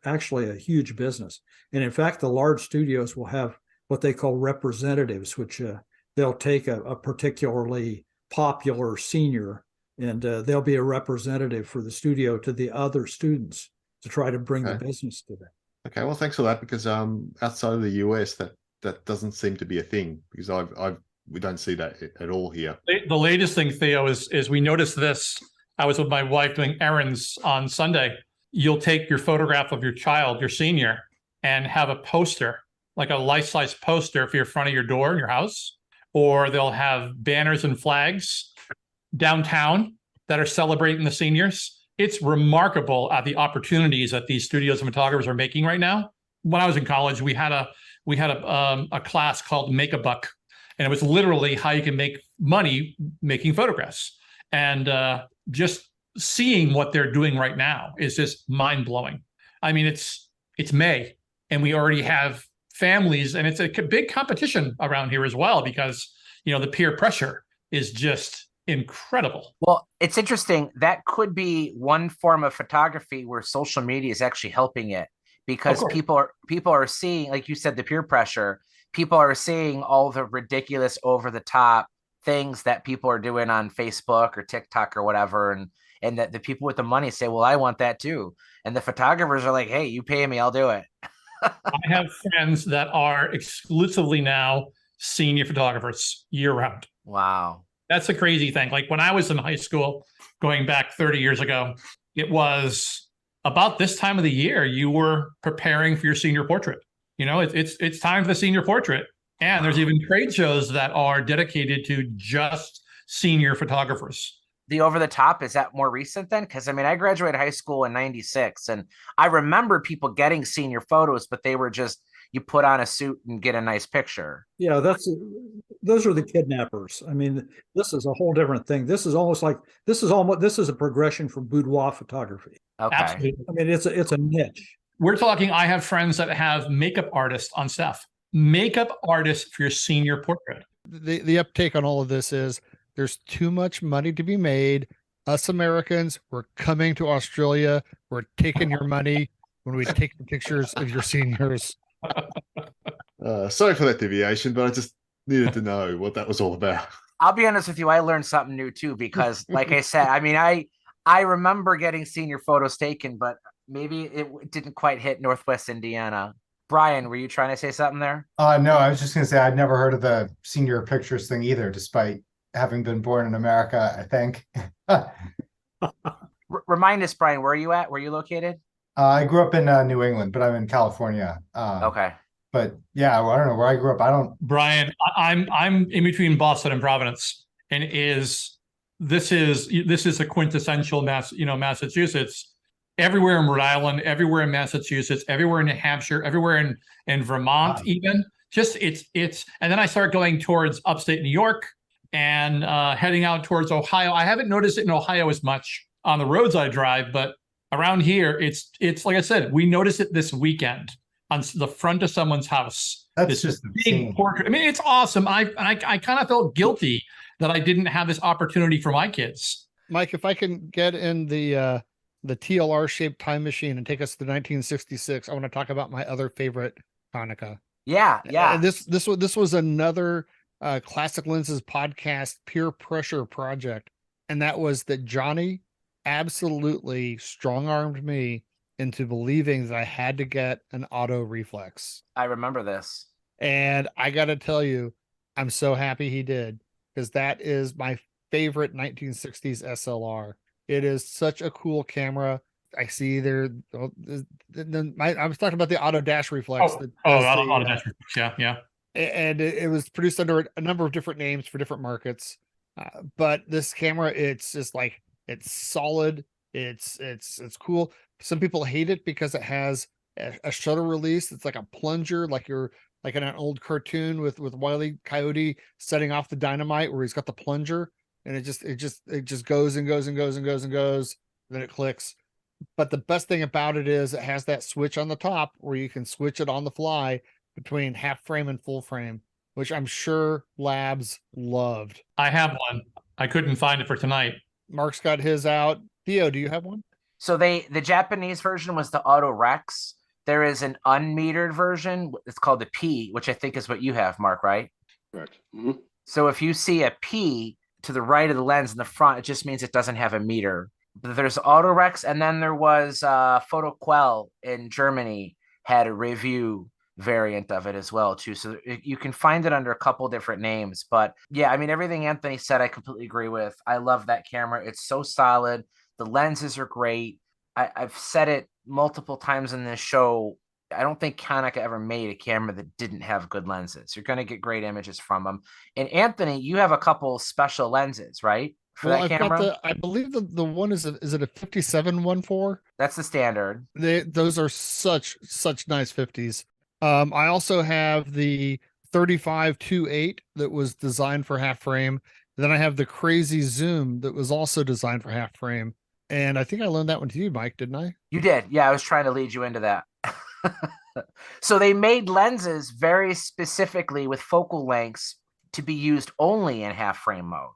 actually a huge business. And in fact, the large studios will have what they call representatives, which they'll take a particularly popular senior and they'll be a representative for the studio to the other students to try to bring the business to them. Okay, well, thanks for that, because outside of the US, that doesn't seem to be a thing, because we don't see that at all here. The latest thing, Theo, is we noticed this. I was with my wife doing errands on Sunday. You'll take your photograph of your child, your senior, and have a poster, like a life-size poster for your front of your door in your house, or they'll have banners and flags downtown that are celebrating the seniors. It's remarkable at the opportunities that these studios and photographers are making right now. When I was in college, we had a class called Make a Buck. And it was literally how you can make money making photographs. And just seeing what they're doing right now is just mind-blowing. I mean, it's May, and we already have families, and it's a big competition around here as well, because, the peer pressure is just incredible. Well, it's interesting. That could be one form of photography where social media is actually helping it, because people are seeing, like you said, the peer pressure. People are seeing all the ridiculous over the top things that people are doing on Facebook or TikTok or whatever, and that the people with the money say, well, I want that too. And the photographers are like, hey, you pay me, I'll do it. I have friends that are exclusively now senior photographers year round. Wow. That's a crazy thing. Like when I was in high school, going back 30 years ago, it was about this time of the year you were preparing for your senior portrait. It's time for the senior portrait. And there's even trade shows that are dedicated to just senior photographers. The over the top, is that more recent then? Because I mean, I graduated high school in 96, and I remember people getting senior photos, but they were just, you put on a suit and get a nice picture. Yeah, those are the kidnappers. I mean, this is a whole different thing. This is a progression from boudoir photography. Okay. Absolutely. I mean, it's a niche. We're talking, I have friends that have makeup artists on staff. Makeup artists for your senior portrait. The uptake on all of this is there's too much money to be made. Us Americans, we're coming to Australia. We're taking your money when we take the pictures of your seniors. Sorry for that deviation, but I just needed to know what that was all about. I'll be honest with you, I learned something new too, because like I said, I mean, I remember getting senior photos taken, but maybe it didn't quite hit Northwest Indiana. Brian, were you trying to say something there? No, I was just going to say I'd never heard of the senior pictures thing either, despite having been born in America, I think. Remind us, Brian, where are you at? Where are you located? I grew up in New England, but I'm in California. Okay. But yeah, I don't know where I grew up. Brian, I'm in between Boston and Providence, and this is a quintessential Massachusetts. Everywhere in Rhode Island, everywhere in Massachusetts, everywhere in New Hampshire, everywhere in Vermont, even. Just it's and then I start going towards upstate New York and heading out towards Ohio. I haven't noticed it in Ohio as much on the roads I drive, but around here, it's like I said, we noticed it this weekend on the front of someone's house. That's just big portrait. I mean, it's awesome. I kind of felt guilty that I didn't have this opportunity for my kids. Mike, if I can get in the TLR shaped time machine and take us to 1966, I want to talk about my other favorite Konica. Yeah. This was another Classic Lenses podcast peer pressure project, and that was that Johnny absolutely strong-armed me into believing that I had to get an Auto-Reflex. I remember this. And I got to tell you, I'm so happy he did, because that is my favorite 1960s SLR. It is such a cool camera. I see there. I was talking about the Auto Dash Reflex. Auto Dash Reflex. Yeah. And it was produced under a number of different names for different markets. But this camera, it's just like, it's solid. It's cool. Some people hate it because it has a shutter release. It's like a plunger, like you're like in an old cartoon with Wile E. Coyote setting off the dynamite, where he's got the plunger, and it just goes and goes and goes and goes and goes. Then it clicks. But the best thing about it is it has that switch on the top where you can switch it on the fly between half frame and full frame, which I'm sure Labs loved. I have one. I couldn't find it for tonight. Mark's got his out. Theo, do you have one? So the Japanese version was the Auto-Rex. There is an unmetered version. It's called the P, which I think is what you have, Mark, right? Correct. Mm-hmm. So if you see a P to the right of the lens in the front, it just means it doesn't have a meter. But there's Auto-Rex, and then there was Photoquell in Germany had a review variant of it as well too. So you can find it under a couple different names. But yeah, I mean, everything Anthony said, I completely agree with. I love that camera. It's so solid. The lenses are great. I've said it multiple times in this show. I don't think Konica ever made a camera that didn't have good lenses. You're going to get great images from them. And Anthony, you have a couple special lenses, right? For that camera? I believe the one is it a 57-1.4? That's the standard. Those are such nice 50s. I also have the 35-2.8 that was designed for half frame. Then I have the crazy zoom that was also designed for half frame. And I think I loaned that one to you, Mike, didn't I? You did. Yeah, I was trying to lead you into that. So they made lenses very specifically with focal lengths to be used only in half frame mode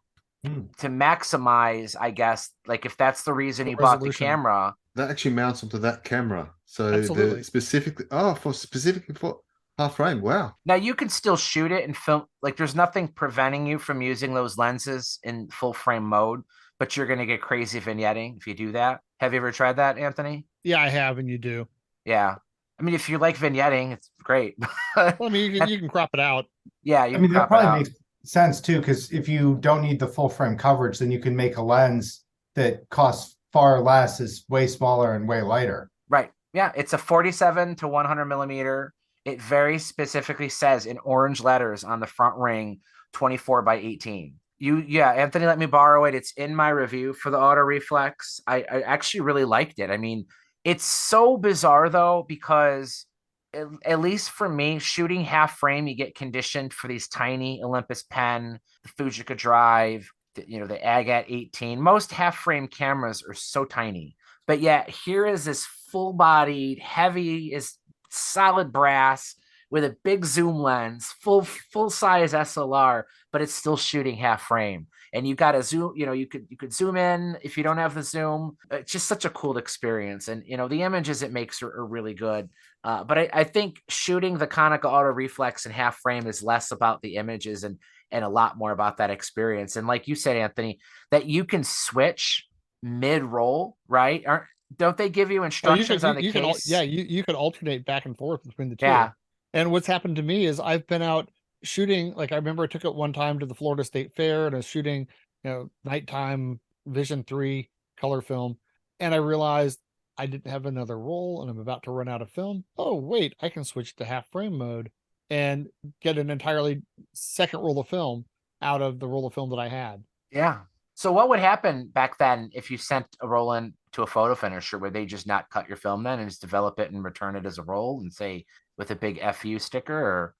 to maximize, I guess, like if that's the reason you bought the camera, that actually mounts onto that camera. So Absolutely. the specifically for half frame. Wow. Now you can still shoot it and film. Like there's nothing preventing you from using those lenses in full frame mode, but you're going to get crazy vignetting if you do that. Have you ever tried that, Anthony? Yeah, I have, and you do. Yeah. I mean, if you like vignetting, it's great. Well, I mean, you can crop it out. Yeah, you I mean, can that crop it probably out. makes sense too, because if you don't need the full frame coverage, then you can make a lens that costs far less, is way smaller and way lighter. Right. Yeah, it's a 47 to 100 millimeter. It very specifically says in orange letters on the front ring, 24 by 18. Yeah, Anthony let me borrow it. It's in my review for the Auto-Reflex. I actually really liked it. I mean, it's so bizarre though, because at least for me, shooting half frame, you get conditioned for these tiny Olympus pen, the Fujica Drive, the Agat 18. Most half frame cameras are so tiny, but yet here is this full bodied, heavy, is solid brass with a big zoom lens, full size SLR, but it's still shooting half frame. And you got to zoom, you could zoom in if you don't have the zoom. It's just such a cool experience. And the images it makes are really good. But I think shooting the Konica Auto-Reflex in half frame is less about the images and a lot more about that experience. And like you said, Anthony, that you can switch mid-roll, right? Don't they give you instructions on the case? You could alternate back and forth between the two. Yeah. And what's happened to me is I've been out shooting. Like I remember I took it one time to the Florida State Fair and I was shooting, nighttime Vision 3 color film. And I realized I didn't have another roll and I'm about to run out of film. Oh, wait, I can switch to half frame mode and get an entirely second roll of film out of the roll of film that I had. Yeah. So what would happen back then if you sent a roll in to a photo finisher? Would they just not cut your film then and just develop it and return it as a roll and say with a big FU sticker, or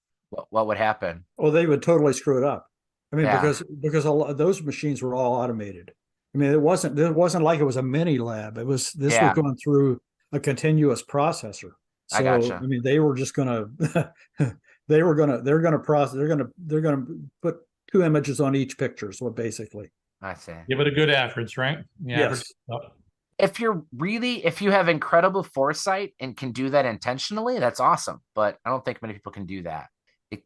what would happen? Oh, they would totally screw it up. I mean, Yeah. because a lot of those machines were all automated. I mean, it wasn't like it was a mini lab. This was going through a continuous processor. So I gotcha. I mean, they were just gonna they're gonna put two images on each picture. So basically, I see. Give it a good average, right? Yes. If you have incredible foresight and can do that intentionally, that's awesome. But I don't think many people can do that.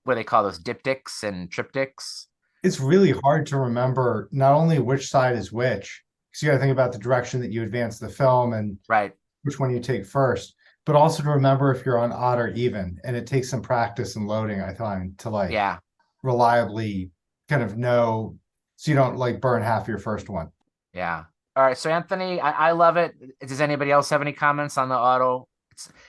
What they call those diptychs and triptychs. It's really hard to remember not only which side is which, because you got to think about the direction that you advance the film and right, which one you take first, but also to remember if you're on odd or even. And it takes some practice and loading, I find, to reliably kind of know, so you don't burn half your first one. Yeah. All right. So Anthony, I love it. Does anybody else have any comments on the auto?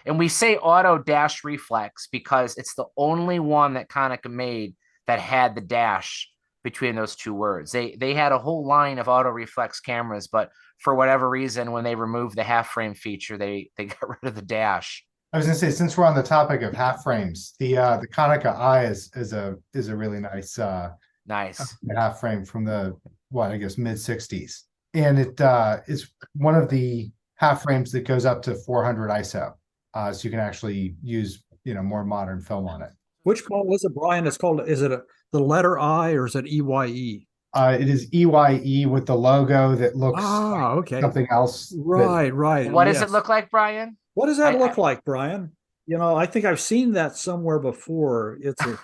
And we say auto dash reflex because it's the only one that Konica made that had the dash between those two words. They had a whole line of auto reflex cameras, but for whatever reason, when they removed the half frame feature, they got rid of the dash. I was gonna say, since we're on the topic of half frames, the Konica Eye is a really nice half frame from the mid 60s. And it is one of the half frames that goes up to 400 ISO. So you can actually use, more modern film on it. Which call was it, Brian? Is it the letter I or is it EYE? It is EYE with the logo that looks okay. something else. Right. What does it look like, Brian? What does that look like, Brian? I think I've seen that somewhere before. It's a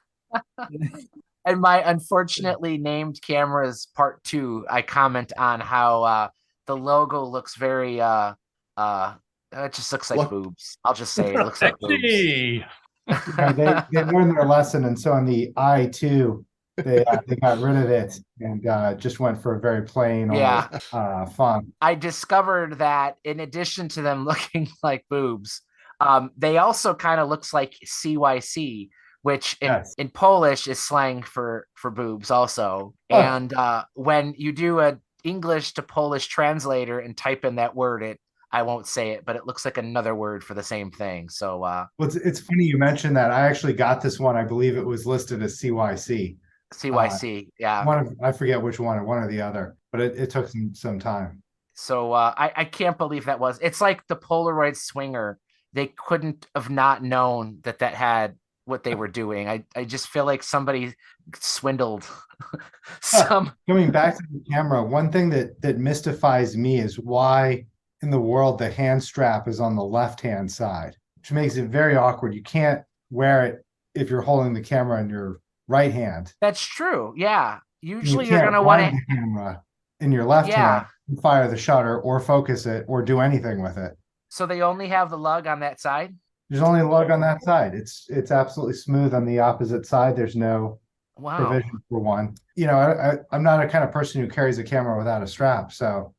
And my unfortunately named cameras part 2, I comment on how the logo looks very it just looks like boobs. I'll just say it looks like boobs. They learned their lesson, and so on the I2, they got rid of it and just went for a very plain font. I discovered that in addition to them looking like boobs, they also kind of looks like CYC, which in Polish is slang for boobs also. Oh. And when you do a English to Polish translator and type in that word, I won't say it, but it looks like another word for the same thing. So well, it's funny you mentioned that. I actually got this one. I believe it was listed as CYC. CYC, yeah. I forget which one or the other, but it took some time. So I can't believe that was. It's like the Polaroid Swinger. They couldn't have not known that had what they were doing. I just feel like somebody swindled Coming back to the camera, one thing that mystifies me is why, in the world, the hand strap is on the left-hand side, which makes it very awkward. You can't wear it if you're holding the camera in your right hand. That's true. Yeah. Usually You you're can't going to want wind to, the camera in your left hand, fire the shutter or focus it or do anything with it. so they only have the lug on that side? There's only a lug on that side. It's absolutely smooth on the opposite side. There's no provision for one. I'm not a kind of person who carries a camera without a strap, so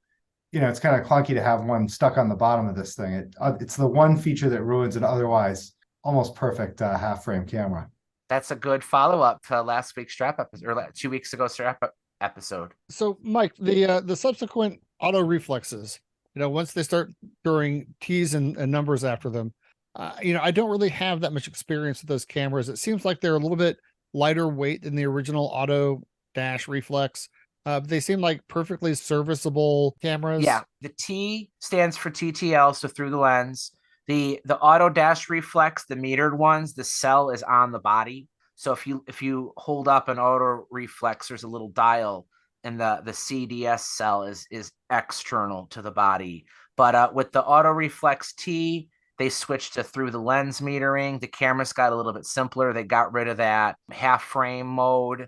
it's kind of clunky to have one stuck on the bottom of this thing. It's the one feature that ruins an otherwise almost perfect half frame camera. That's a good follow-up to last week's strap episode, or 2 weeks ago strap episode. So, Mike, the subsequent auto reflexes, once they start throwing T's and numbers after them, I don't really have that much experience with those cameras. It seems like they're a little bit lighter weight than the original auto dash reflex. They seem like perfectly serviceable cameras. Yeah, the T stands for TTL, so through the lens. The auto dash reflex, the metered ones, the cell is on the body. So if you hold up an auto reflex, there's a little dial, and the CDS cell is external to the body. But with the auto reflex T, they switched to through the lens metering. The cameras got a little bit simpler. They got rid of that half frame mode.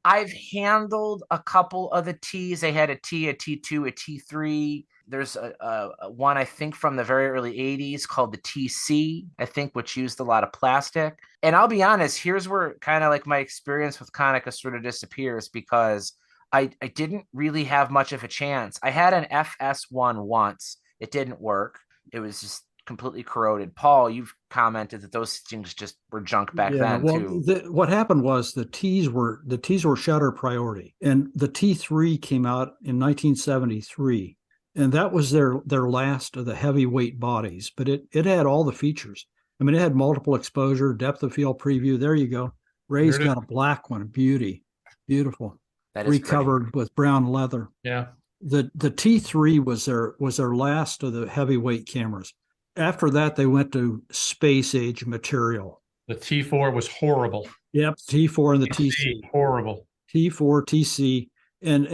I've handled a couple of the T's. They had a T, a T2, a T3. There's a one, I think, from the very early 80s called the TC, I think, which used a lot of plastic. And I'll be honest, here's where kind of like my experience with Konica sort of disappears, because I didn't really have much of a chance. I had an FS1 once. It didn't work. It was just completely corroded. Paul, you've commented that those things just were junk back then too. What happened was the T's were shutter priority, and the T3 came out in 1973, and that was their last of the heavyweight bodies. But it had all the features. I mean, it had multiple exposure, depth of field preview. There you go. Ray's got a black one, beautiful. That is recovered with brown leather. Yeah. The T3 was their last of the heavyweight cameras. After that, they went to space age material. The T4 was horrible. Yep, T4 and the TC. Horrible. T4, TC. And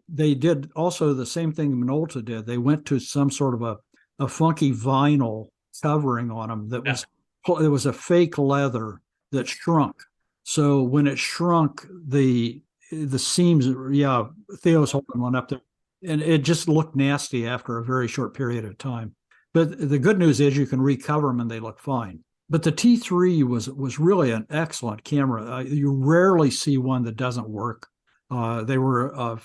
they did also the same thing Minolta did. They went to some sort of a funky vinyl covering on them that it was a fake leather that shrunk. So when it shrunk, the seams, Theo's holding one up there, and it just looked nasty after a very short period of time. But the good news is you can recover them and they look fine. But the T3 was really an excellent camera. You rarely see one that doesn't work. They were a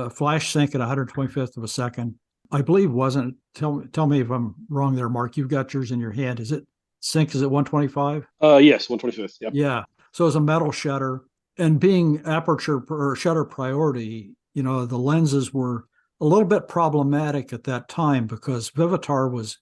flash sync at 125th of a second. I believe wasn't, tell me if I'm wrong there, Mark. You've got yours in your hand. Is it sync? Is it 125? Yes, 125th. Yep. Yeah. So it's a metal shutter. And being aperture or shutter priority, the lenses were a little bit problematic at that time because Vivitar was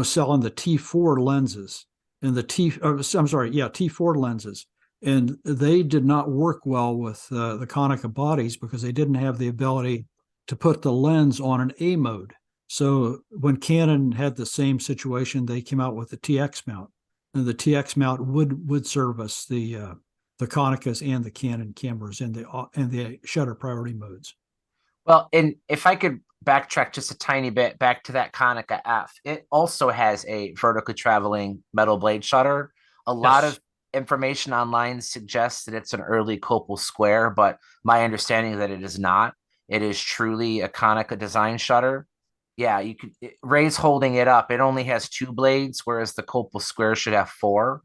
selling the T4 lenses and T4 lenses, and they did not work well with the Konica bodies because they didn't have the ability to put the lens on an A mode. So when Canon had the same situation, they came out with the TX mount, and the TX mount would service the Konicas and the Canon cameras in the shutter priority modes. Well, and if I could backtrack just a tiny bit back to that Konica F, it also has a vertically traveling metal blade shutter. A lot of information online suggests that it's an early Copal square, but my understanding is that it is not. It is truly a Konica design shutter. Yeah, Ray's holding it up. It only has 2 blades, whereas the Copal square should have 4.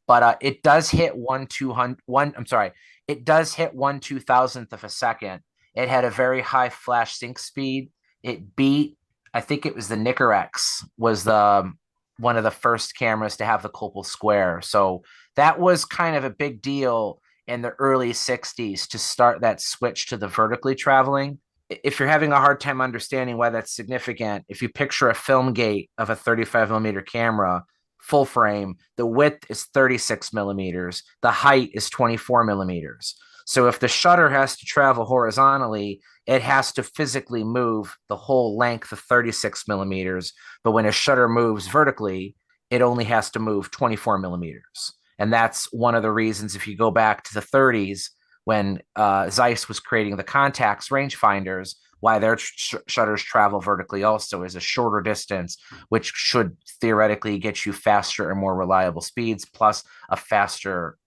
But it does hit 1/2000th of a second. It had a very high flash sync speed. It beat, I think it was the Nicorex was one of the first cameras to have the Copal square. So that was kind of a big deal in the early 60s to start that switch to the vertically traveling. If you're having a hard time understanding why that's significant, if you picture a film gate of a 35 millimeter camera, full frame, the width is 36 millimeters, the height is 24 millimeters. So if the shutter has to travel horizontally, it has to physically move the whole length of 36 millimeters. But when a shutter moves vertically, it only has to move 24 millimeters. And that's one of the reasons, if you go back to the 30s, when Zeiss was creating the Contax rangefinders, why their shutters travel vertically also is a shorter distance, which should theoretically get you faster and more reliable speeds, plus a faster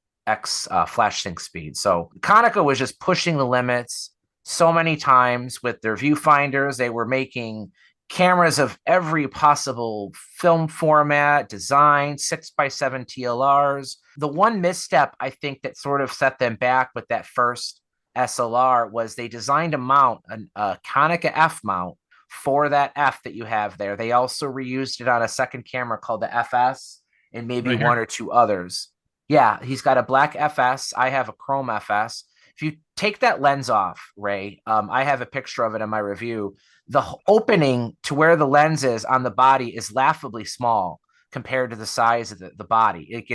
flash sync speed. So Konica was just pushing the limits so many times with their viewfinders. They were making cameras of every possible film format, design, 6x7 TLRs. The one misstep I think that sort of set them back with that first SLR was they designed a mount, a Konica F mount for that F that you have there. They also reused it on a second camera called the FS and maybe one or two others. Yeah, he's got a black FS. I have a chrome FS. If you take that lens off, Ray, I have a picture of it in my review. The opening to where the lens is on the body is laughably small compared to the size of the body.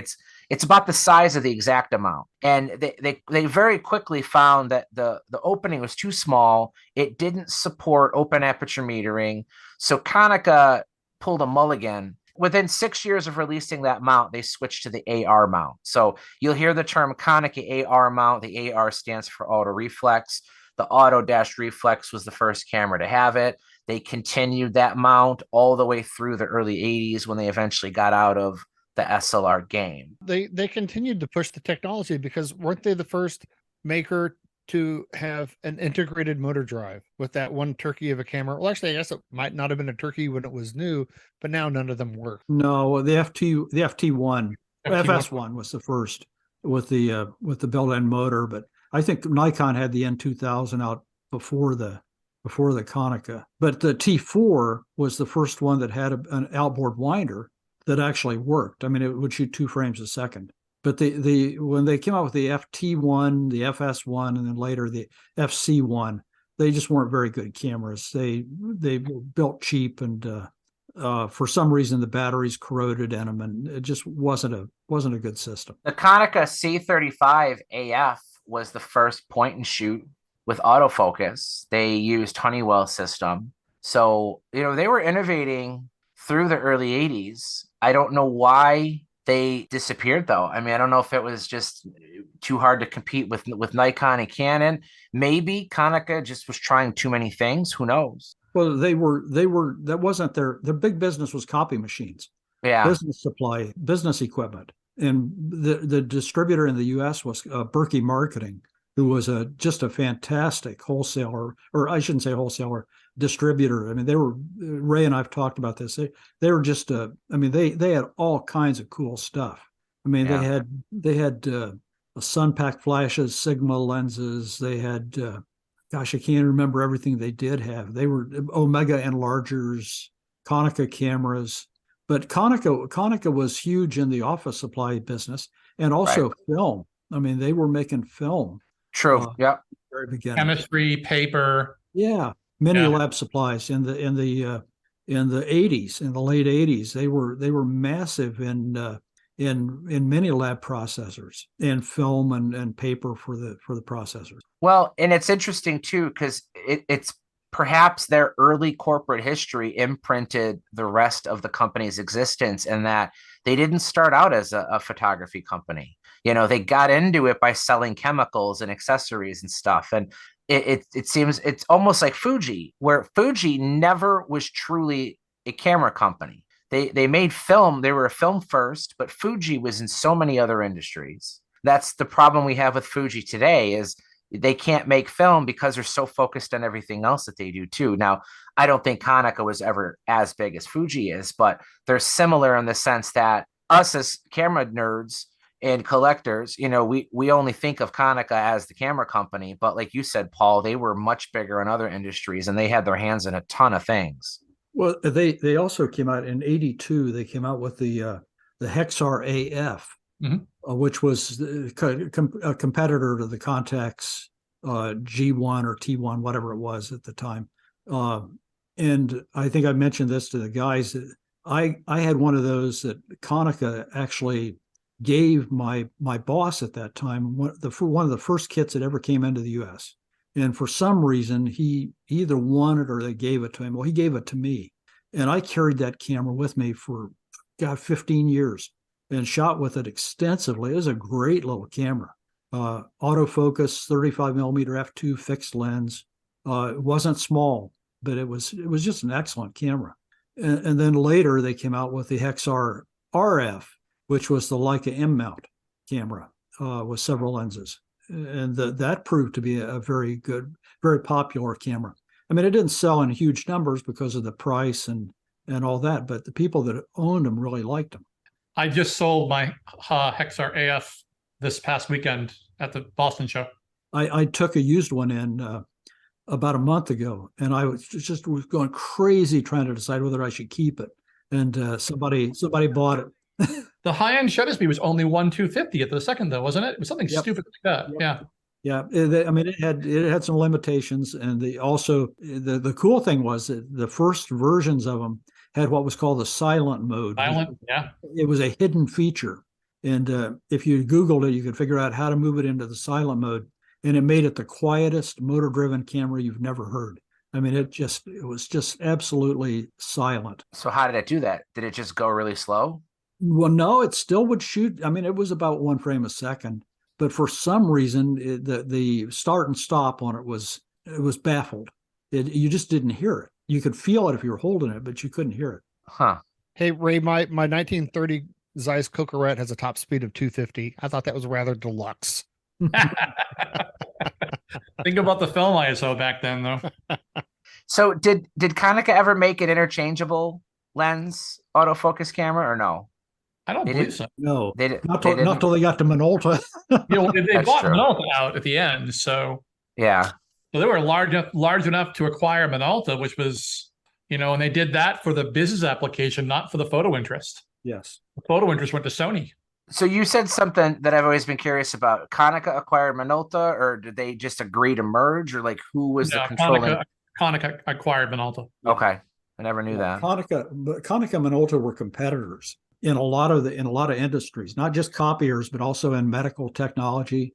It's about the size of the exact amount. And they very quickly found that the opening was too small. It didn't support open aperture metering. So Konica pulled a mulligan. Within 6 years of releasing that mount, they switched to the AR mount. So you'll hear the term Konica AR mount. The AR stands for Auto-Reflex. The Auto-Reflex was the first camera to have it. They continued that mount all the way through the early 80s when they eventually got out of the SLR game. They continued to push the technology because weren't they the first maker to have an integrated motor drive with that one turkey of a camera? Well, actually, I guess it might not have been a turkey when it was new, but now none of them work. No, the FT1, FS1 was the first with the built-in motor, but I think Nikon had the N2000 out before the Konica. But the T4 was the first one that had an outboard winder that actually worked. I mean, it would shoot 2 frames a second. But when they came out with the FT1, the FS1, and then later the FC1, they just weren't very good cameras. They were built cheap, and for some reason the batteries corroded in them, and it just wasn't a good system. The Konica C35 AF was the first point and shoot with autofocus. They used Honeywell's system. So, they were innovating through the early 80s. I don't know why they disappeared, though. I mean, I don't know if it was just too hard to compete with Nikon and Canon. Maybe Konica just was trying too many things. Who knows? Well, that wasn't their big business was copy machines. Yeah. Business supply, business equipment. And the distributor in the U.S. was Berkey Marketing, who was just a fantastic wholesaler, or I shouldn't say wholesaler, distributor. I mean, Ray and I've talked about this. They were just they had all kinds of cool stuff. I mean, they had Sunpack flashes, Sigma lenses. They had, gosh, I can't remember everything they did have. They were Omega enlargers, Konica cameras. But Konica was huge in the office supply business and also film. I mean, they were making film. True. Yep. Very beginning. Chemistry, paper. Yeah. Mini lab supplies in the 80s, in the late 80s. They were massive in mini lab processors and film and paper for the processors. Well, and it's interesting too, because it's perhaps their early corporate history imprinted the rest of the company's existence, in that they didn't start out as a photography company. They got into it by selling chemicals and accessories and stuff. And it seems it's almost like Fuji, where Fuji never was truly a camera company. They made film. They were a film first, but Fuji was in so many other industries. That's the problem we have with Fuji today, is they can't make film because they're so focused on everything else that they do too. Now, I don't think Konica was ever as big as Fuji is, but they're similar in the sense that us as camera nerds and collectors, we only think of Konica as the camera company, but like you said, Paul, they were much bigger in other industries and they had their hands in a ton of things. Well, they also came out in '82. They came out with the Hexar AF, which was a competitor to the Contax G1 or T1, whatever it was at the time. And I think I mentioned this to the guys. I had one of those that Konica actually gave my boss at that time, one of the first kits that ever came into the U.S. And for some reason, he either won it or they gave it to him. Well, he gave it to me. And I carried that camera with me for, 15 years and shot with it extensively. It was a great little camera. Autofocus, 35 millimeter f2 fixed lens. It wasn't small, but it was just an excellent camera. And then later they came out with the Hexar RF, which was the Leica M mount camera with several lenses, and that proved to be a very good, very popular camera. I mean, it didn't sell in huge numbers because of the price and all that, but the people that owned them really liked them. I just sold my Hexar AF this past weekend at the Boston show. I took a used one in about a month ago, and I was going crazy trying to decide whether I should keep it. And somebody bought it. The high-end shutter speed was only 1/250 at the second, though, wasn't it? It was something stupid like that. Yep. Yeah. I mean, it had some limitations, and the cool thing was that the first versions of them had what was called the silent mode. It was a hidden feature, and if you Googled it, you could figure out how to move it into the silent mode, and it made it the quietest motor-driven camera you've never heard. I mean, it was just absolutely silent. So how did it do that? Did it just go really slow? Well, no, it still would shoot. I mean, it was about 1 frame a second, but for some reason, the start and stop on it was baffled. You just didn't hear it. You could feel it if you were holding it, but you couldn't hear it. Huh. Hey, Ray, my 1930 Zeiss Coquerette has a top speed of 250. I thought that was rather deluxe. Think about the film ISO back then, though. So did Konica ever make an interchangeable lens autofocus camera or no? I don't believe so. No, they not till they got to Minolta. They bought Minolta out at the end, so yeah. So they were large enough to acquire Minolta, which was, and they did that for the business application, not for the photo interest. Yes, the photo interest went to Sony. So you said something that I've always been curious about. Konica acquired Minolta, or did they just agree to merge, or like who was the controlling? Konica acquired Minolta. Okay, I never knew that. Konica and Minolta were competitors in a lot of industries, not just copiers, but also in medical technology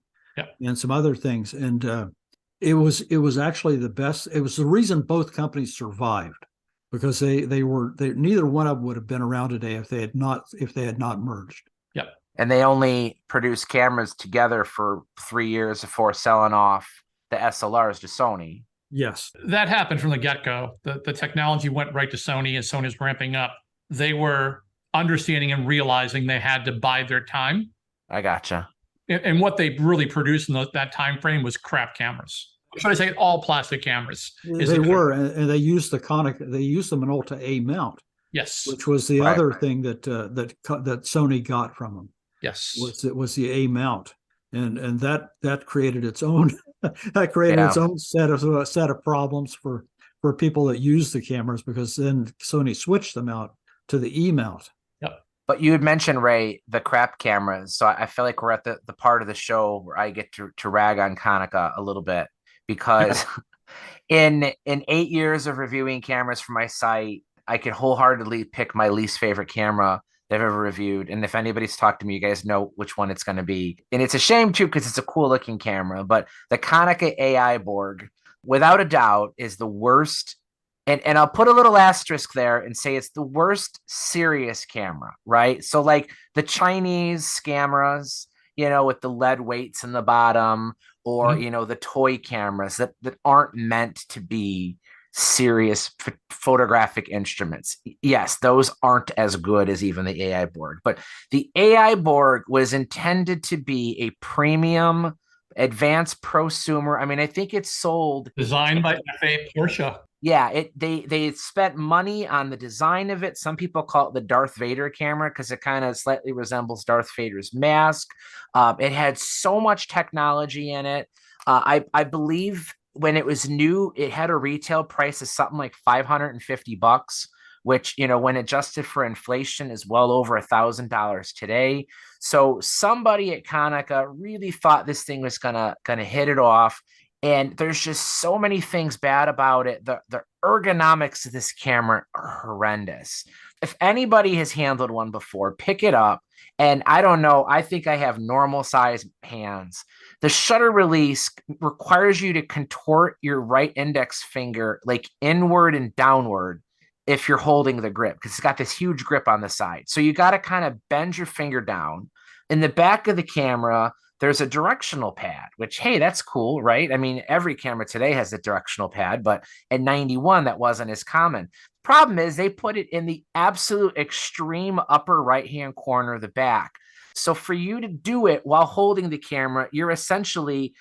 and some other things. And it was actually the best. It was the reason both companies survived, because they neither one of them would have been around today if they had not merged. Yep. And they only produced cameras together for 3 years before selling off the SLRs to Sony. Yes. That happened from the get-go. The technology went right to Sony, as Sony's ramping up. They were understanding and realizing they had to bide their time. I gotcha. And what they really produced in that time frame was crap cameras. Should I say all plastic cameras? They were, and they used the Minolta A mount. Yes. Which was the other thing that Sony got from them. Yes. Was the A mount, and that created its own its own set of problems for people that use the cameras, because then Sony switched them out to the E mount. Yep. But you had mentioned, Ray, the crap cameras. So I feel like we're at the part of the show where I get to rag on Konica a little bit, because in 8 years of reviewing cameras for my site, I could wholeheartedly pick my least favorite camera they've ever reviewed. And if anybody's talked to me, you guys know which one it's going to be. And it's a shame too, because it's a cool looking camera, but the Konica AI Borg, without a doubt, is the worst. And I'll put a little asterisk there and say it's the worst serious camera, right? So like the Chinese cameras, with the lead weights in the bottom, or, the toy cameras that aren't meant to be serious photographic instruments. Yes, those aren't as good as even the AI Borg, but the AI Borg was intended to be a premium advanced prosumer. I mean, I think it's sold, designed by FA Porsche. Yeah, they spent money on the design of it. Some people call it the Darth Vader camera because it kind of slightly resembles Darth Vader's mask. It had so much technology in it. I believe when it was new, it had a retail price of something like $550, which, when adjusted for inflation, is well over $1,000 today. So somebody at Konica really thought this thing was gonna hit it off. And there's just so many things bad about it. The ergonomics of this camera are horrendous. If anybody has handled one before, pick it up. And I don't know, I think I have normal size hands. The shutter release requires you to contort your right index finger like inward and downward if you're holding the grip, because it's got this huge grip on the side. So you got to kind of bend your finger down. In the back of the camera, there's a directional pad, which, hey, that's cool, right? I mean, every camera today has a directional pad, but in 91, that wasn't as common. Problem is they put it in the absolute extreme upper right-hand corner of the back. So for you to do it while holding the camera, you're essentially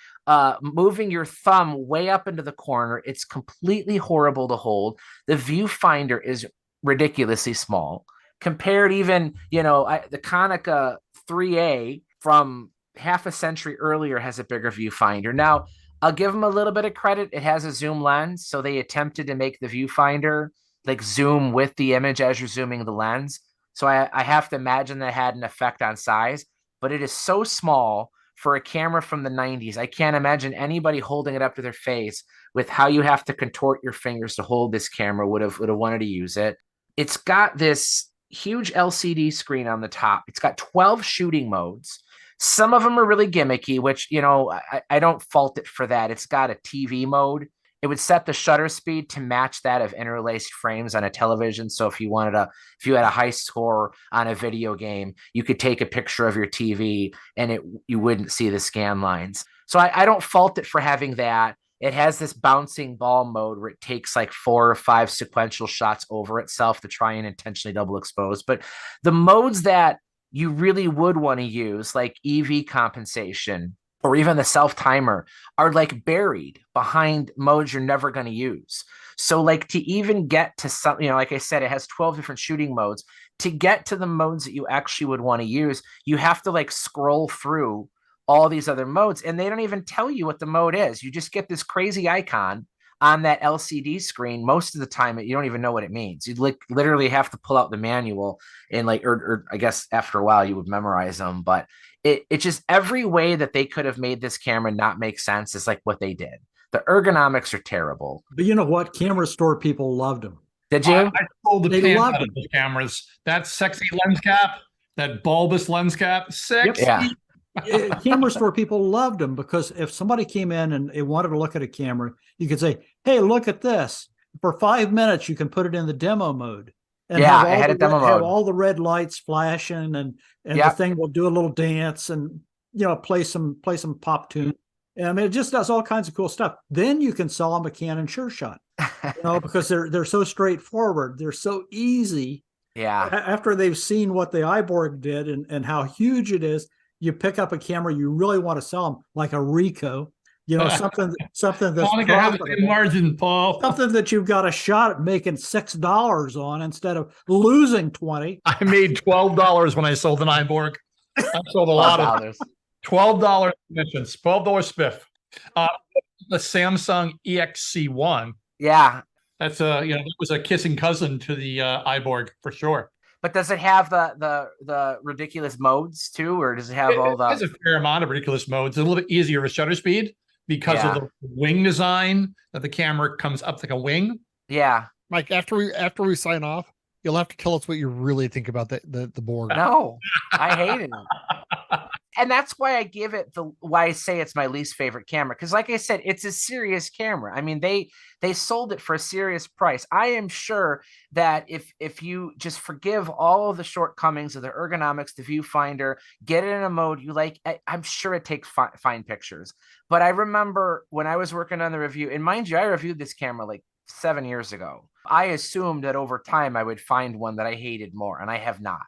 moving your thumb way up into the corner. It's completely horrible to hold. The viewfinder is ridiculously small compared even, the Konica 3A from half a century earlier has a bigger viewfinder. Now, I'll give them a little bit of credit. It has a zoom lens, so they attempted to make the viewfinder like zoom with the image as you're zooming the lens. So I have to imagine that had an effect on size, but it is so small for a camera from the 90s. I can't imagine anybody holding it up to their face with how you have to contort your fingers to hold this camera would have wanted to use it. It's got this huge LCD screen on the top. It's got 12 shooting modes. Some of them are really gimmicky, which, I don't fault it for that. It's got a TV mode. It would set the shutter speed to match that of interlaced frames on a television. So if you had a high score on a video game, you could take a picture of your TV and you wouldn't see the scan lines. So I don't fault it for having that. It has this bouncing ball mode where it takes like 4 or 5 sequential shots over itself to try and intentionally double expose. But the modes that you really would want to use, like EV compensation or even the self-timer, are like buried behind modes you're never going to use. So like to even get to some, like I said, it has 12 different shooting modes. To get to the modes that you actually would want to use, you have to like scroll through all these other modes, and they don't even tell you what the mode is. You just get this crazy icon on that LCD screen. Most of the time, you don't even know what it means. You'd literally have to pull out the manual and or I guess after a while you would memorize them. But it just, every way that they could have made this camera not make sense is like what they did. The ergonomics are terrible. But you know what? Camera store people loved them. Did you? I sold the They pants loved out of them. those cameras. That sexy lens cap, that bulbous lens cap, sexy. Yeah. Camera store people loved them because if somebody came in and they wanted to look at a camera, you could say, hey, look at this. For 5 minutes, you can put it in the demo mode. And Yeah, it had a demo mode. Have all the red lights flashing and the thing will do a little dance and, play some pop tune. I mean, it just does all kinds of cool stuff. Then you can sell them a Canon Sure Shot, because they're so straightforward. They're so easy. Yeah. After they've seen what the iBorg did and how huge it is, you pick up a camera you really want to sell them, like a Ricoh, something that's profitable. Margin, Paul. Something that you've got a shot at making $6 on instead of losing 20. I made $12 when I sold an iBorg. I sold a lot of $12 commissions, $12 spiff. The Samsung EXC1. Yeah. That's it was a kissing cousin to the iBorg for sure. But does it have the ridiculous modes too, or does it have all the? It has a fair amount of ridiculous modes. It's a little bit easier with shutter speed because of the wing design that the camera comes up like a wing. Yeah. Mike, after we sign off, you'll have to tell us what you really think about the Borg. No, I hate it. And that's why I give it why I say it's my least favorite camera. Because like I said, it's a serious camera. I mean, they sold it for a serious price. I am sure that if you just forgive all of the shortcomings of the ergonomics, the viewfinder, get it in a mode you like, I'm sure it takes fine pictures. But I remember when I was working on the review, and mind you, I reviewed this camera like 7 years ago. I assumed that over time I would find one that I hated more, and I have not.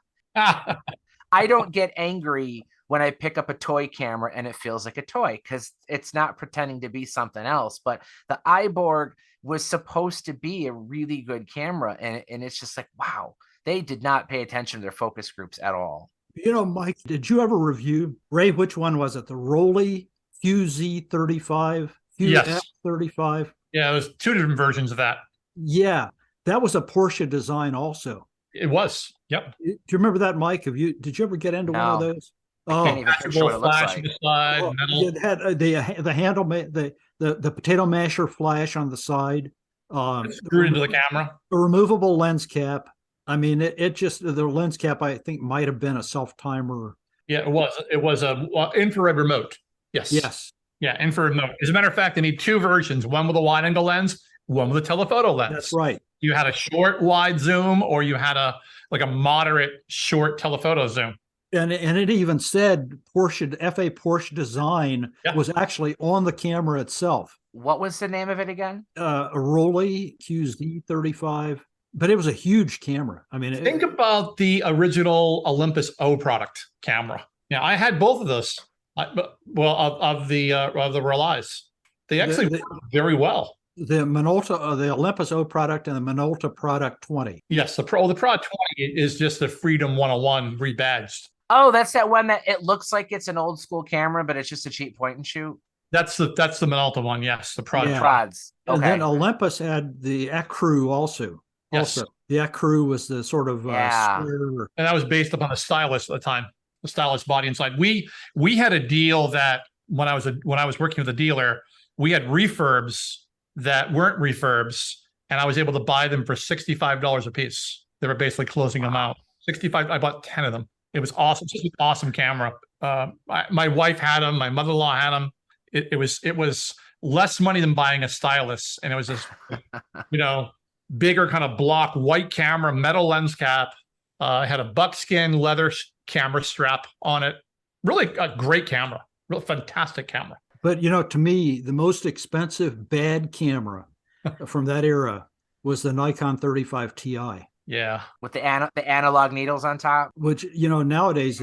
I don't get angry when I pick up a toy camera and it feels like a toy because it's not pretending to be something else. But the iBorg was supposed to be a really good camera. And it's just like, wow, they did not pay attention to their focus groups at all. Mike, did you ever review, Ray, which one was it? The Rollei QZ35? Yes. QF35? Yeah, there's 2 different versions of that. Yeah, that was a Porsche design also. It was. Yep. Do you remember that, Mike? Did you ever get into one of those? I can't even picture what it looks like. It had the handle, the potato masher flash on the side. Screwed into the camera. A removable lens cap. I mean, it just, the lens cap, I think, might have been a self-timer. Yeah, it was. It was a infrared remote. Yes. Yes. Yeah, infrared remote. As a matter of fact, they need 2 versions. One with a wide-angle lens, one with a telephoto lens. That's right. You had a short wide zoom, or you had a moderate short telephoto zoom. And it even said Porsche FA Porsche design was actually on the camera itself. What was the name of it again? A Rolly QZ35, but it was a huge camera. I mean, think about the original Olympus O product camera. Yeah, I had both of those. Of the Relies, they actually work very well. The Minolta, the Olympus O product, and the Minolta Product 20. Yes, the Product 20 is just the Freedom 101 rebadged. Oh, that's that one that it looks like it's an old school camera, but it's just a cheap point and shoot. That's the Minolta one. Yes, the Product. Yeah. Prods. Okay. And then Olympus had the Ecru also. Yes. The Ecru was the sort of and that was based upon the stylus at the time. The stylus body inside. We had a deal that when I was working with a dealer, we had refurbs that weren't refurbs, and I was able to buy them for $65 a piece. They were basically closing them out. 65. I bought 10 of them. It was awesome. Just an awesome camera. My wife had them. My mother-in-law had them. It was less money than buying a stylus, and it was just bigger kind of block white camera, metal lens cap. Had a buckskin leather camera strap on it. Really a great camera. Real fantastic camera. But to me, the most expensive bad camera from that era was the Nikon 35 Ti. Yeah, with the analog needles on top. Which nowadays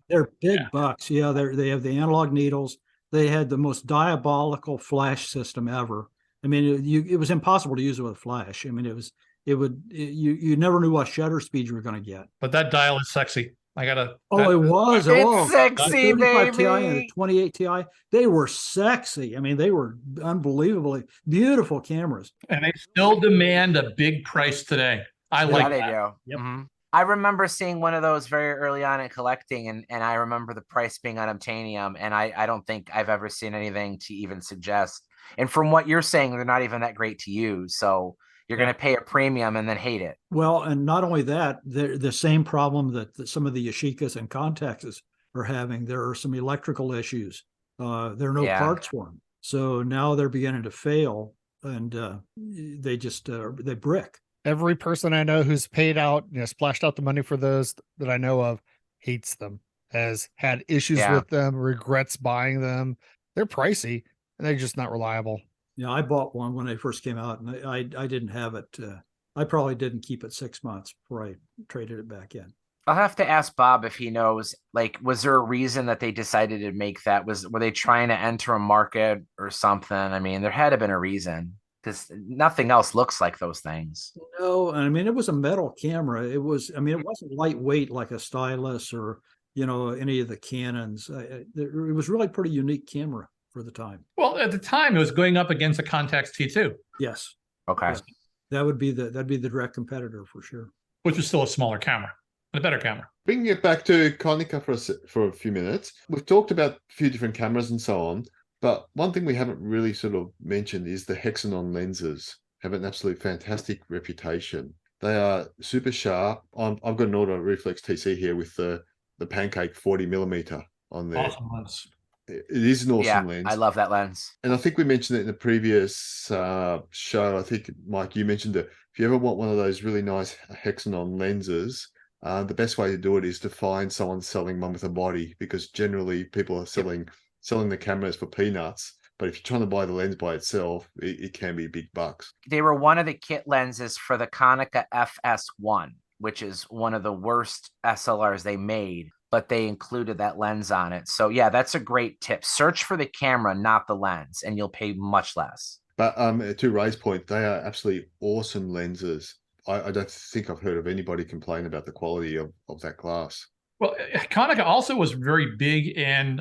they're big bucks. Yeah, they have the analog needles. They had the most diabolical flash system ever. I mean, it was impossible to use it with flash. I mean, you never knew what shutter speed you were going to get. But that dial is sexy. It was. It's sexy, baby. Ti and the 28 Ti, they were sexy. I mean, they were unbelievably beautiful cameras. And they still demand a big price today. I like that. Yep. Mm-hmm. I remember seeing one of those very early on in collecting, and I remember the price being unobtainium, and I don't think I've ever seen anything to even suggest. And from what you're saying, they're not even that great to use. So you're going to pay a premium and then hate it. Well, and not only that, the same problem that some of the Yashicas and Contexes are having. There are some electrical issues. There are no parts for them. So now they're beginning to fail, and they brick. Every person I know who's paid out, splashed out the money for those that I know of, hates them, has had issues with them, regrets buying them. They're pricey and they're just not reliable. Yeah, I bought one when they first came out, and I didn't have it. I probably didn't keep it 6 months before I traded it back in. I'll have to ask Bob if he knows, was there a reason that they decided to make that? Were they trying to enter a market or something? I mean, there had to have been a reason, because nothing else looks like those things. No, I mean, it was a metal camera. It wasn't lightweight like a stylus or, any of the Canons. It was really pretty unique camera for the time. Well, at the time, it was going up against a Contax T2. Yes. Okay. Yes. That'd be the direct competitor for sure. Which was still a smaller camera, but a better camera. Bringing it back to Konica for a few minutes, we've talked about a few different cameras and so on, but one thing we haven't really sort of mentioned is the Hexanon lenses have an absolute fantastic reputation. They are super sharp. I've got an Auto-Reflex TC here with the Pancake 40mm on there. Awesome lens. It is an awesome lens. I love that lens. And I think we mentioned it in the previous show. I think, Mike, you mentioned it. If you ever want one of those really nice Hexanon lenses, the best way to do it is to find someone selling one with a body, because generally people are selling the cameras for peanuts. But if you're trying to buy the lens by itself, it can be big bucks. They were one of the kit lenses for the Konica FS1, which is one of the worst SLRs they made, but they included that lens on it. So yeah, that's a great tip. Search for the camera, not the lens, and you'll pay much less. But to Ray's point, they are absolutely awesome lenses. I don't think I've heard of anybody complain about the quality of that glass. Well, Konica also was very big in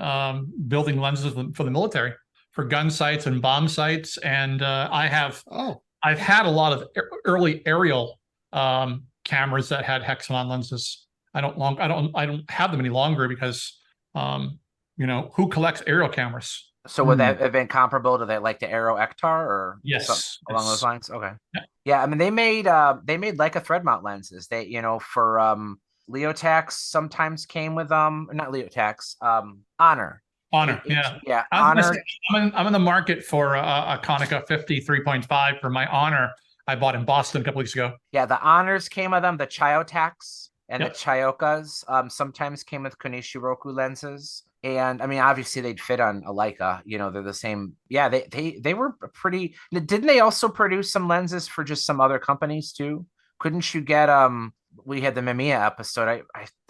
building lenses for the military, for gun sights and bomb sights. And I've had a lot of early aerial cameras that had Hexanon lenses. I don't have them any longer because who collects aerial cameras? So would that have been comparable to the Aero Ektar or along those lines? Okay. Yeah. I mean, they made Leica thread mount lenses. They, for Leotax sometimes came with not Leotax, Honor. Honor, yeah. Yeah. Honor. I'm in the market for a Konica 50 3.5 for my Honor I bought in Boston a couple weeks ago. Yeah, the Honors came with them, the Chiotax and the Chiokas sometimes came with Konishi Roku lenses. And I mean, obviously they'd fit on a Leica, you know, they're the same. Yeah, they were pretty. Didn't they also produce some lenses for just some other companies too? Couldn't you get we had the Mamiya episode.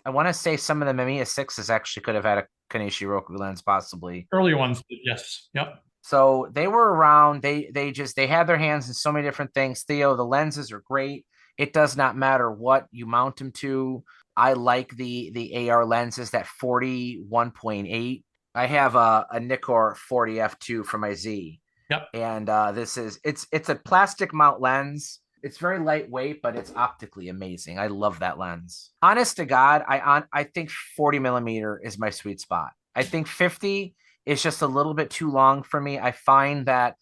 I want to say some of the Mamiya 6s actually could have had a Konishi Roku lens possibly. Earlier ones, yes. Yep. So they were around. They had their hands in so many different things. Theo, the lenses are great. It does not matter what you mount them to. I like the AR lenses, that 41.8. I have a Nikkor 40 f2 for my Z. Yep. And it's a plastic mount lens. It's very lightweight, but it's optically amazing. I love that lens. Honest to God, I think 40 millimeter is my sweet spot. I think 50 is just a little bit too long for me. I find that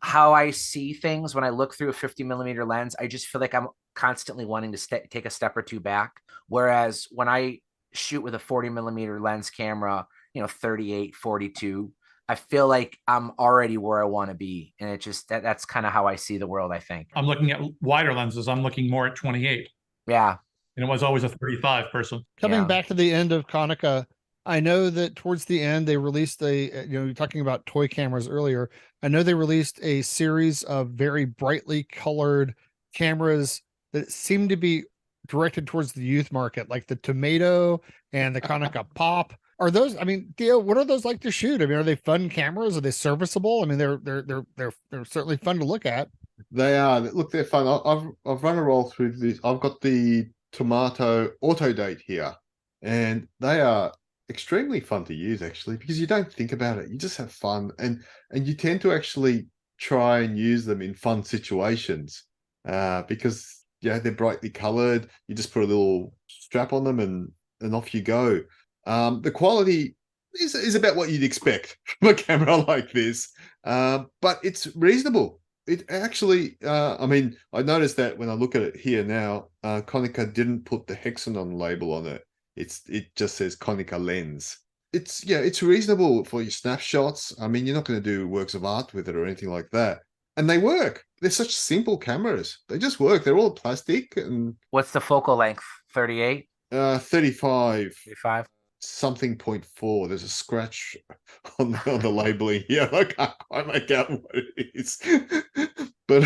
how I see things when I look through a 50 millimeter lens, I just feel like I'm constantly wanting to take a step or two back. Whereas when I shoot with a 40 millimeter lens camera, 38, 42, I feel like I'm already where I want to be. And it just, that's kind of how I see the world, I think. I'm looking at wider lenses. I'm looking more at 28. Yeah. And it was always a 35 person. Coming back to the end of Konica, I know that towards the end they released you're talking about toy cameras earlier. I know they released a series of very brightly colored cameras that seem to be directed towards the youth market, like the Tomato and the Konica Pop. Are those? I mean, Theo, what are those like to shoot? I mean, are they fun cameras? Are they serviceable? I mean, they're certainly fun to look at. They are. Look, they're fun. I've run a roll through this. I've got the Tomato Auto Date here, and they are extremely fun to use actually, because you don't think about it. You just have fun, and you tend to actually try and use them in fun situations because they're brightly colored. You just put a little strap on them and off you go. The quality is about what you'd expect from a camera like this, but it's reasonable. It actually, I mean, I noticed that when I look at it here now, Konica didn't put the Hexanon label on it. It just says Konica lens. It's reasonable for your snapshots. I mean, you're not going to do works of art with it or anything like that. And they work. They're such simple cameras. They just work. They're all plastic. And what's the focal length? 38? 35. 35. Something 0.4. There's a scratch on the labeling here. I can't quite make out what it is, but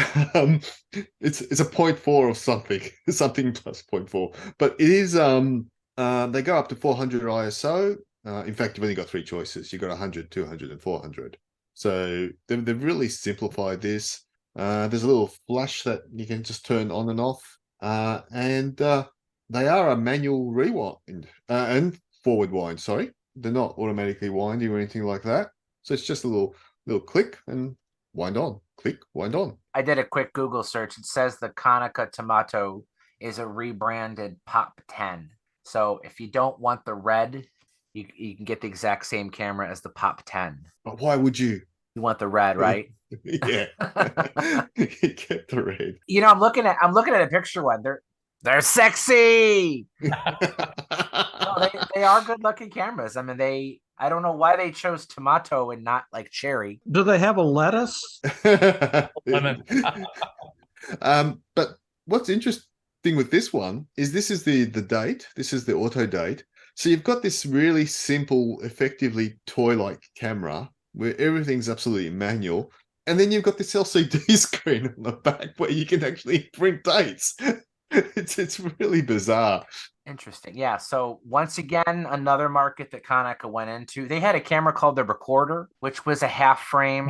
it's a 0.4 of something plus 0.4. But it is they go up to 400 ISO. In fact, you've only got three choices. You've got 100, 200, and 400. So they've really simplified this. There's a little flash that you can just turn on and off, and they are a manual rewind and forward wind. Sorry, they're not automatically winding or anything like that. So it's just a little click and wind on, click, wind on. I did a quick Google search. It says the Konica Tomato is a rebranded Pop 10. So if you don't want the red, you can get the exact same camera as the Pop 10. But why would you? You want the red, right? Yeah. You get the red. I'm looking at a picture one. They're sexy. No, they are good looking cameras. I mean, I don't know why they chose tomato and not like cherry. Do they have a lettuce? Lemon. But what's interesting with this one is this is the date. This is the auto date. So you've got this really simple, effectively toy-like camera where everything's absolutely manual. And then you've got this LCD screen on the back where you can actually print dates. It's really bizarre. Interesting. Yeah. So once again, another market that Konica went into. They had a camera called the Recorder, which was a half frame,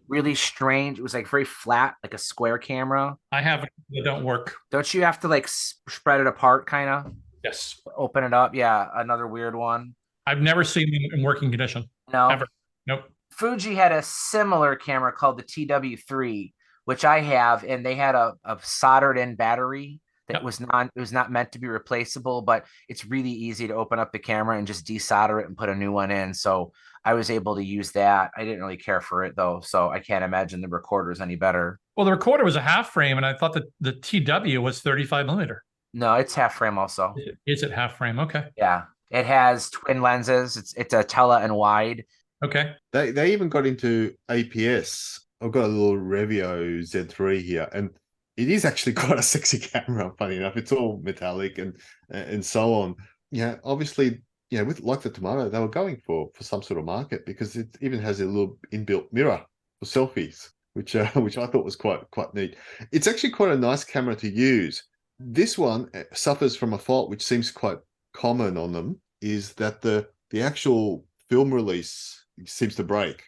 really strange. It was like very flat, like a square camera. I have they don't work. Don't you have to like spread it apart, kind of? Yes. Open it up. Yeah. Another weird one. I've never seen them in working condition. No. Ever. Nope. Fuji had a similar camera called the TW3, which I have, and they had a soldered in battery that was not meant to be replaceable, but it's really easy to open up the camera and just desolder it and put a new one in. So I was able to use that. I didn't really care for it though, so I can't imagine the Recorder is any better. Well, the Recorder was a half frame, and I thought that the TW was 35 millimeter. No, it's half frame also. Is it half frame? Okay. Yeah, it has twin lenses. It's a tele and wide. Okay. They even got into APS. I've got a little Revio Z3 here, and it is actually quite a sexy camera. Funny enough, it's all metallic and so on. Yeah, obviously, with like the Tomato, they were going for some sort of market because it even has a little inbuilt mirror for selfies, which I thought was quite neat. It's actually quite a nice camera to use. This one suffers from a fault which seems quite common on them, is that the actual film release seems to break,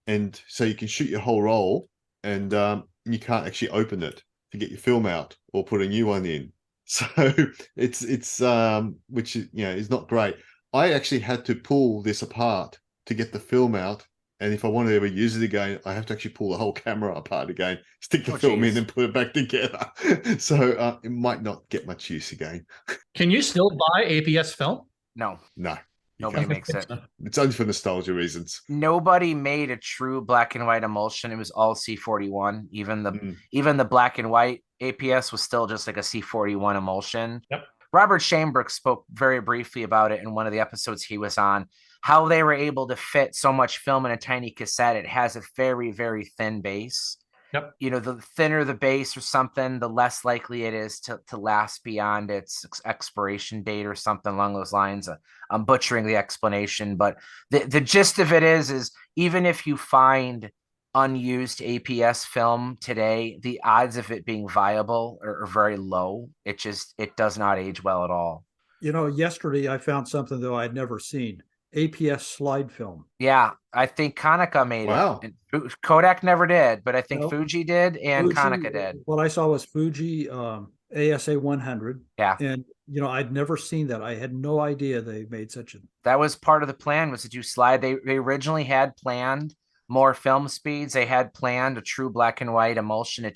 and so you can shoot your whole roll, and you can't actually open it to get your film out or put a new one in. So it's which is not great. I actually had to pull this apart to get the film out, and if I want to ever use it again, I have to actually pull the whole camera apart again, stick the film in, and put it back together. So it might not get much use again. Can you still buy APS film? No. Nobody makes it. It's only for nostalgia reasons. Nobody made a true black and white emulsion. It was all C41. Even the black and white APS was still just like a C41 emulsion. Yep. Robert Shambrick spoke very briefly about it in one of the episodes he was on, how they were able to fit so much film in a tiny cassette. It has a very, very thin base. Yep. The thinner the base or something, the less likely it is to last beyond its expiration date or something along those lines. I'm butchering the explanation, but the gist of it is even if you find unused APS film today, the odds of it being viable are very low. It does not age well at all. Yesterday I found something though I'd never seen. APS slide film. Yeah, I think Konica made it. And Kodak never did, but I think Fuji did and Konica did. What I saw was Fuji ASA 100. Yeah. And, I'd never seen that. I had no idea they made such a... That was part of the plan, was to do slide. They originally had planned more film speeds. They had planned a true black and white emulsion.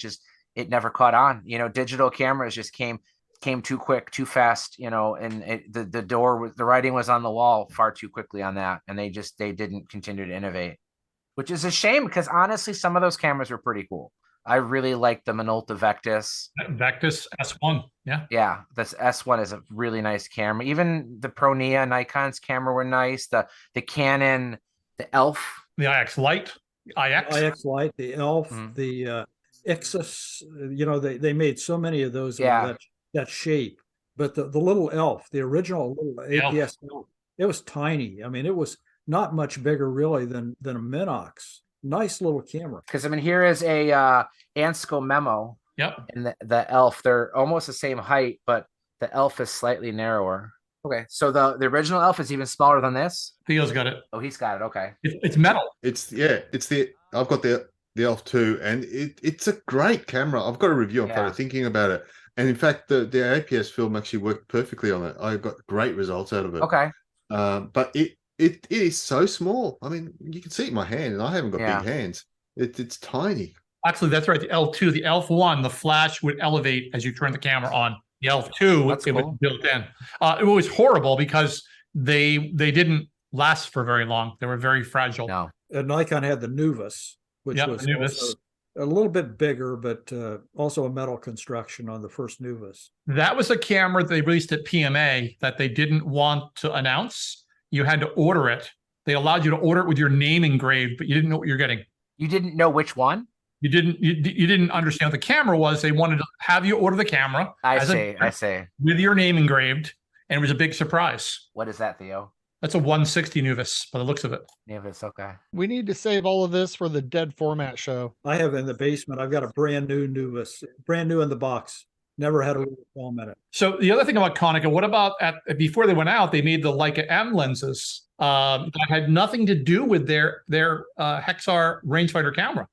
It never caught on. Digital cameras just came too quick, too fast, and the writing was on the wall far too quickly on that. And they didn't continue to innovate, which is a shame because honestly, some of those cameras were pretty cool. I really like the Minolta Vectis. Vectis S1. Yeah. Yeah. This S1 is a really nice camera. Even the Pronia Nikon's camera were nice. The Canon, the ELF. The IX Lite. IX Lite, the ELF, the Ixus. They made so many of those. Yeah. That shape, but the little ELF, the original little APS ELF, it was tiny. I mean, it was not much bigger really than a Minox. Nice little camera. Because here is a Ansco memo. Yep. And the ELF, they're almost the same height, but the ELF is slightly narrower. Okay, so the original ELF is even smaller than this. Theo's got it. Oh, he's got it. Okay. It's metal. I've got the ELF too, and it's a great camera. I've got a review on Photo Thinking about it. And in fact, the APS film actually worked perfectly on it. I got great results out of it. Okay. But it is so small. I mean, you can see it in my hand, and I haven't got big hands. It's tiny. Actually, that's right. The L2, the ELF1, the flash would elevate as you turn the camera on. The ELF2, was built in. It was horrible because they didn't last for very long. They were very fragile. No. And Nikon had the Nuvus, which was also a little bit bigger, but also a metal construction on the first Nuvus. That was a camera they released at PMA that they didn't want to announce. You had to order it. They allowed you to order it with your name engraved, but you didn't know what you're getting. You didn't know which one? You didn't understand what the camera was. They wanted to have you order the camera. I see. With your name engraved, and it was a big surprise. What is that, Theo? That's a 160 Nuvus by the looks of it. Nuvus, okay. We need to save all of this for the dead format show. I have in the basement. I've got a brand new Nuvus, brand new in the box. Never had a little film in it. So the other thing about Konica, what about before they went out, they made the Leica M lenses that had nothing to do with their Hexar rangefinder camera.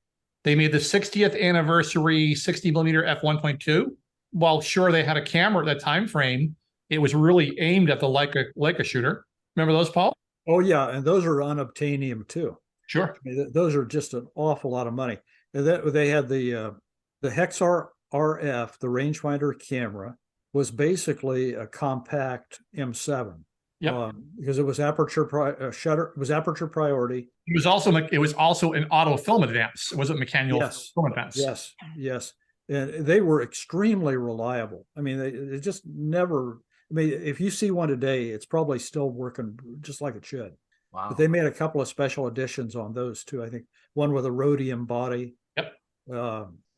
They made the 60th anniversary 60 millimeter f1.2. While sure they had a camera at that time frame, it was really aimed at the Leica shooter. Remember those, Paul? Oh yeah, and those are unobtainium too. Sure. I mean, those are just an awful lot of money. And they had the Hexar RF, the rangefinder camera, was basically a compact M7. Yeah, because it was aperture shutter. It was aperture priority. It was also an auto film advance. It wasn't mechanical film advance. Yes, and they were extremely reliable. I mean, they just never. I mean, if you see one today, it's probably still working just like it should. Wow. But they made a couple of special editions on those too. I think one with a rhodium body. Yep.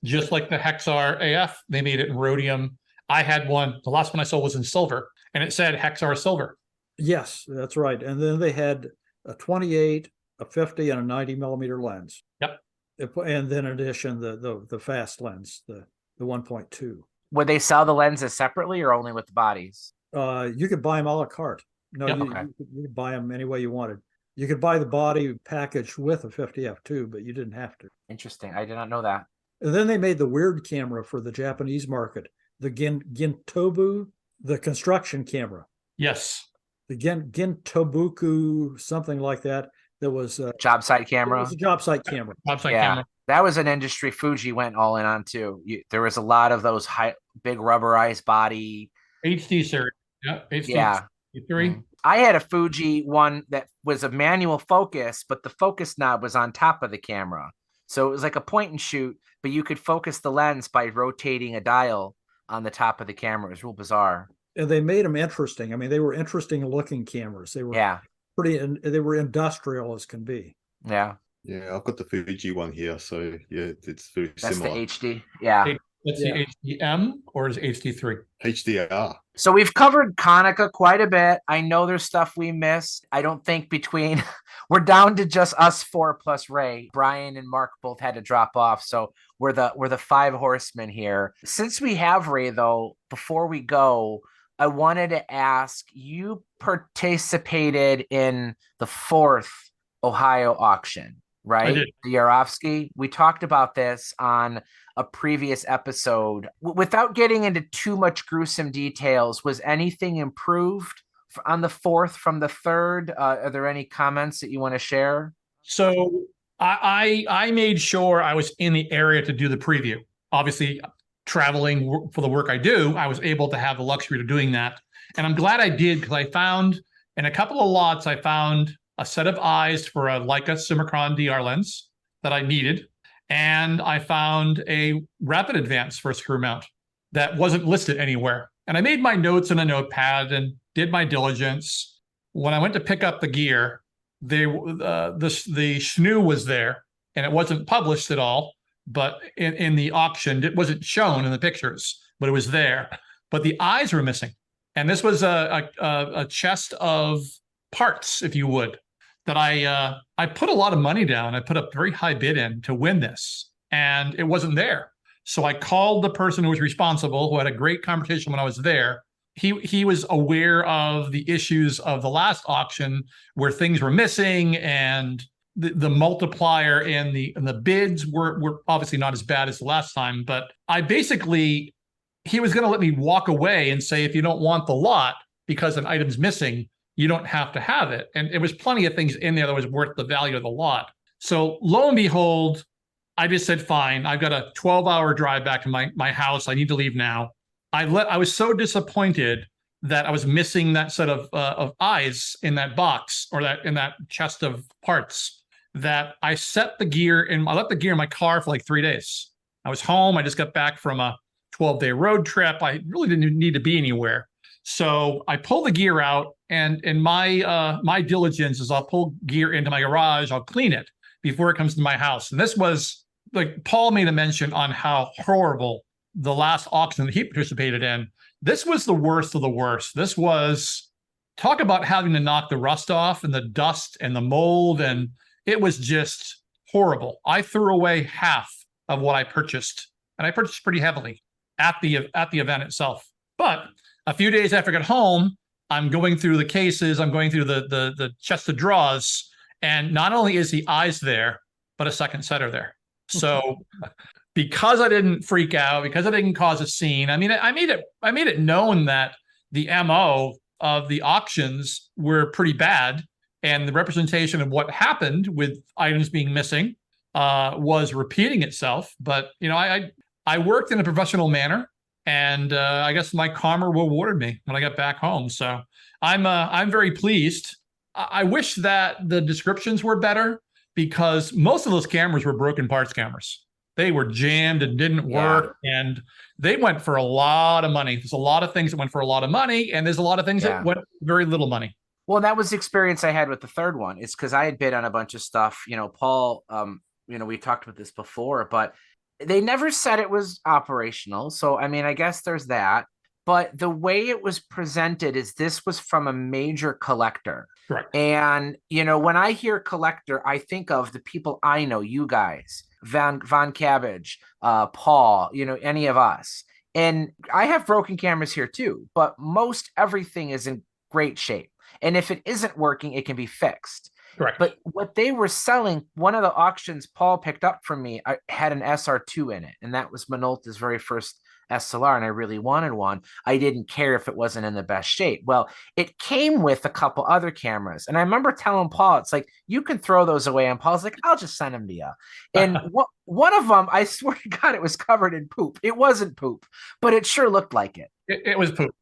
just like the Hexar AF. They made it in rhodium. I had one. The last one I saw was in silver, and it said Hexar silver. Yes, that's right. And then they had a 28, a 50, and a 90 millimeter lens. Yep. And then in addition, the fast lens, the 1.2. Would they sell the lenses separately or only with the bodies? You could buy them a la carte. No, Yep. you could buy them any way you wanted. You could buy the body package with a 50F too, but you didn't have to. Interesting. I did not know that. And then they made the weird camera for the Japanese market, the Gintobu, the construction camera. Yes. The Gintobuku, something like that. That was a job site camera. It was a job site camera. Job site camera. That was an industry Fuji went all in on too. There was a lot of those big rubberized body HD series. Yeah. HD yeah. 3. I had a Fuji one that was a manual focus, but the focus knob was on top of the camera. So it was like a point and shoot, but you could focus the lens by rotating a dial on the top of the camera. It was real bizarre. And they made them interesting. I mean, they were interesting looking cameras. They were they were industrial as can be. Yeah. Yeah, I've got the Fuji one here, so yeah, it's very similar. That's the HD. Yeah. That's the HDM or is HD3? HDR. So we've covered Konica quite a bit. I know there's stuff we missed. I don't think we're down to just us four plus Ray. Brian and Mark both had to drop off. So we're the five horsemen here. Since we have Ray though, before we go, I wanted to ask, you participated in the 4th Ohio auction, right? I did. The Yarovsky. We talked about this on a previous episode. Without getting into too much gruesome details, was anything improved on the 4th from the 3rd? Are there any comments that you want to share? So I made sure I was in the area to do the preview. Obviously, traveling for the work I do, I was able to have the luxury of doing that. And I'm glad I did, because I found in a couple of lots, I found a set of eyes for a Leica Summicron DR lens that I needed. And I found a rapid advance for a screw mount that wasn't listed anywhere. And I made my notes in a notepad and did my diligence. When I went to pick up the gear, the SNU was there, and it wasn't published at all. But in the auction, it wasn't shown in the pictures, but it was there. But the eyes were missing. And this was a chest of parts, if you would, that I put a lot of money down. I put a very high bid in to win this, and it wasn't there. So I called the person who was responsible, who had a great conversation when I was there. He was aware of the issues of the last auction where things were missing, and the multiplier and the bids were obviously not as bad as the last time. But he was going to let me walk away and say, if you don't want the lot because an item's missing, you don't have to have it. And it was plenty of things in there that was worth the value of the lot. So lo and behold, I just said, fine, I've got a 12-hour drive back to my house. I need to leave now. I was so disappointed that I was missing that set of eyes in that box, or in that chest of parts, that I set the gear in. I left the gear in my car for like 3 days. I was home. I just got back from a 12-day road trip. I really didn't need to be anywhere. So I pull the gear out, and in my diligence is I'll pull gear into my garage. I'll clean it before it comes to my house. And this was, like Paul made a mention on how horrible the last auction that he participated in. This was the worst of the worst. This was, talk about having to knock the rust off and the dust and the mold, and it was just horrible. I threw away half of what I purchased, and I purchased pretty heavily at the event itself. But a few days after I got home, I'm going through the cases, I'm going through the chest of drawers, and not only is the eyes there, but a second set are there. So because I didn't freak out, because I didn't cause a scene, I mean, I made it known that the MO of the auctions were pretty bad, and the representation of what happened with items being missing was repeating itself. But I worked in a professional manner, and I guess my karma rewarded me when I got back home. So I'm very pleased. I wish that the descriptions were better, because most of those cameras were broken parts cameras. They were jammed and didn't work, and they went for a lot of money. There's a lot of things that went for a lot of money, and there's a lot of things that went very little money. Well, that was the experience I had with the third one. It's because I had bid on a bunch of stuff. Paul, we talked about this before, but They never said it was operational. So, I mean, I guess there's that. But the way it was presented is this was from a major collector. Correct. And, when I hear collector, I think of the people I know, you guys, Von Cabbage, Paul, any of us. And I have broken cameras here too, but most everything is in great shape. And if it isn't working, it can be fixed. Correct. But what they were selling, one of the auctions Paul picked up from me, I had an SR2 in it. And that was Minolta's very first SLR, and I really wanted one. I didn't care if it wasn't in the best shape. Well, it came with a couple other cameras. And I remember telling Paul, it's like, you can throw those away. And Paul's like, I'll just send them to you. And one of them, I swear to God, it was covered in poop. It wasn't poop, but it sure looked like it. It was poop.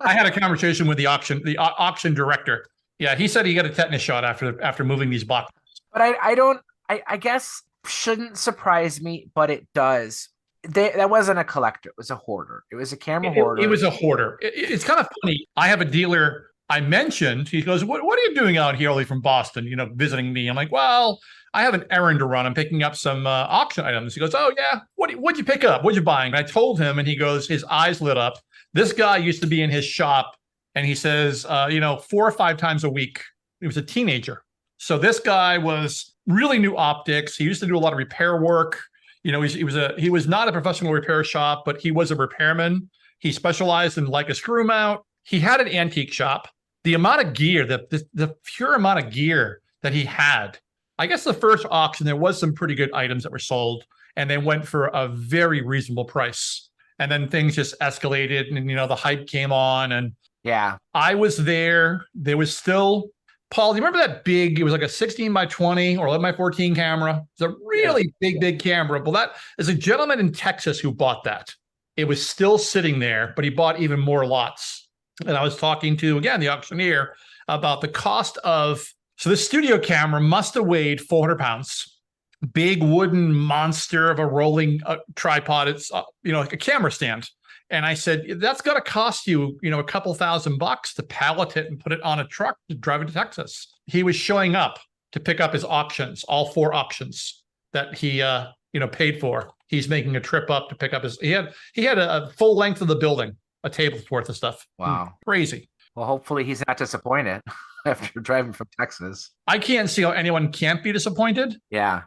I had a conversation with the auction director. Yeah, he said he got a tetanus shot after moving these boxes. But I guess shouldn't surprise me, but it does. That wasn't a collector. It was a hoarder. It was a camera hoarder. It was a hoarder. It's kind of funny. I have a dealer I mentioned. He goes, what are you doing out here early from Boston, visiting me? I'm like, well, I have an errand to run. I'm picking up some auction items. He goes, oh, yeah. What'd you pick up? What'd you buy? And I told him, and he goes, his eyes lit up. This guy used to be in his shop, and he says, 4 or 5 times a week. He was a teenager. So this guy was really new optics. He used to do a lot of repair work. He was not a professional repair shop, but he was a repairman. He specialized in like a screw mount. He had an antique shop. The amount of gear, the pure amount of gear that he had, I guess the first auction, there was some pretty good items that were sold, and they went for a very reasonable price. And then things just escalated, and the hype came on, and yeah, I was there. There was still, Paul, do you remember that big, it was like a 16 by 20 or 11 by 14 camera? It's a really big camera. Well, that is a gentleman in Texas who bought that. It was still sitting there, but he bought even more lots. And I was talking to, again, the auctioneer about the cost of, so this studio camera must have weighed 400 pounds. Big wooden monster of a rolling tripod. It's, like a camera stand. And I said, that's got to cost you, a couple $1,000 to pallet it and put it on a truck to drive it to Texas. He was showing up to pick up his auctions, all 4 auctions that he, paid for. He's making a trip up to pick up he had a full length of the building, a table's worth of stuff. Wow. Crazy. Well, hopefully he's not disappointed after driving from Texas. I can't see how anyone can't be disappointed. Yeah.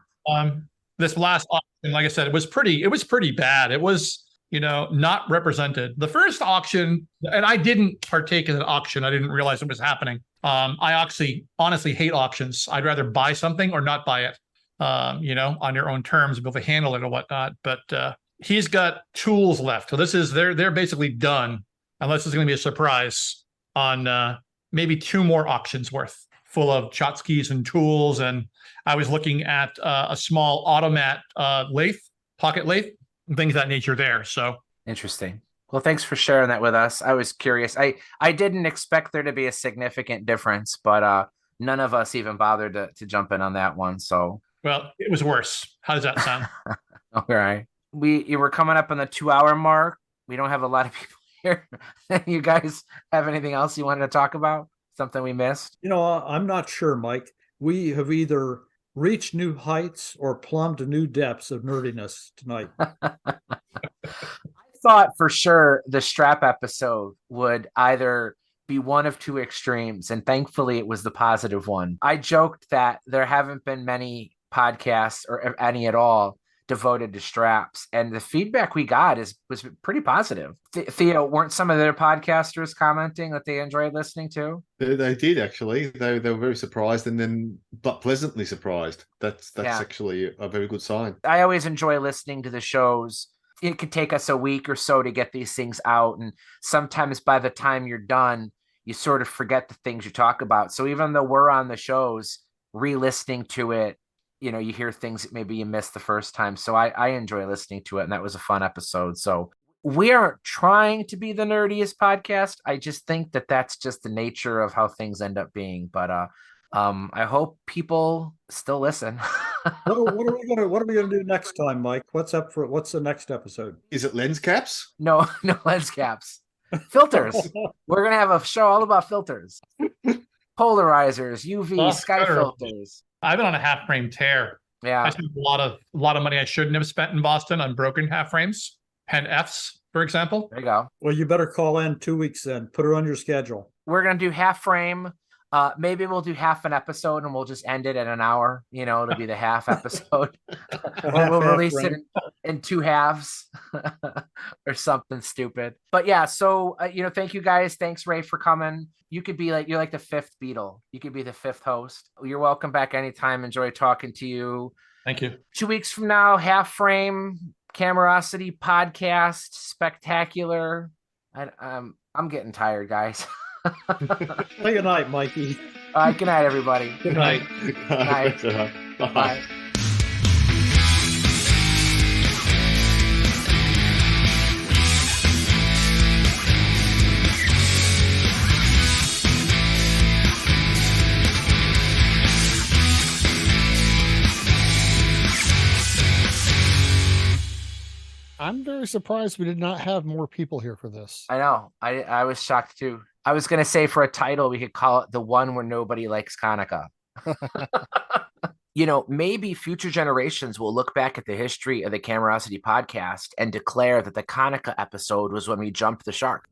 This last auction, like I said, it was pretty bad. It was, not represented. The first auction, and I didn't partake in an auction. I didn't realize it was happening. I honestly hate auctions. I'd rather buy something or not buy it, on your own terms, be able to handle it or whatnot. But he's got tools left. So they're basically done, unless it's going to be a surprise on maybe 2 more auctions worth, full of tchotchkes and tools. And I was looking at a small automat lathe, pocket lathe, things of that nature there. So interesting. Well, thanks for sharing that with us. I was curious. I didn't expect there to be a significant difference, but none of us even bothered to jump in on that one. So, well, it was worse. How does that sound? All right. You were coming up on the 2-hour mark. We don't have a lot of people here. You guys have anything else you wanted to talk about? Something we missed? I'm not sure, Mike. We have either reached new heights or plumbed new depths of nerdiness tonight. I thought for sure the strap episode would either be one of 2 extremes, and thankfully it was the positive one. I joked that there haven't been many podcasts or any at all devoted to straps, and the feedback we got was pretty positive. Theo, weren't some of their podcasters commenting that they enjoyed listening to? They did, actually. They were very surprised, but pleasantly surprised. That's actually a very good sign. I always enjoy listening to the shows. It could take us a week or so to get these things out, and sometimes by the time you're done, you sort of forget the things you talk about. So even though we're on the shows, re-listening to it, you hear things that maybe you missed the first time. So I enjoy listening to it, and that was a fun episode. So we aren't trying to be the nerdiest podcast. I just think that that's just the nature of how things end up being. But I hope people still listen. What are we gonna do next time, Mike? What's the next episode? Is it lens caps? No lens caps. Filters. We're gonna have a show all about filters. Polarizers, UV, sky filters. I've been on a half frame tear. Yeah. I spent a lot of money I shouldn't have spent in Boston on broken half frames, pen Fs, for example. There you go. Well, you better call in 2 weeks in. Put it on your schedule. We're gonna do half frame. Maybe we'll do half an episode and we'll just end it at an hour. You know, it'll be the half episode. We'll release it in 2 halves or something stupid. But yeah, so thank you guys. Thanks, Ray, for coming. You could be you're like the 5th Beatle. You could be the 5th host. You're welcome back anytime. Enjoy talking to you. Thank you. 2 weeks from now, half frame Camerosity podcast spectacular. I'm getting tired, guys. Say good night, Mikey. Good night, everybody. Good night. Good night. Bye. Bye. I'm very surprised we did not have more people here for this. I know. I was shocked too. I was going to say for a title, we could call it The One Where Nobody Likes Konica. Maybe future generations will look back at the history of the Camerosity podcast and declare that the Konica episode was when we jumped the shark.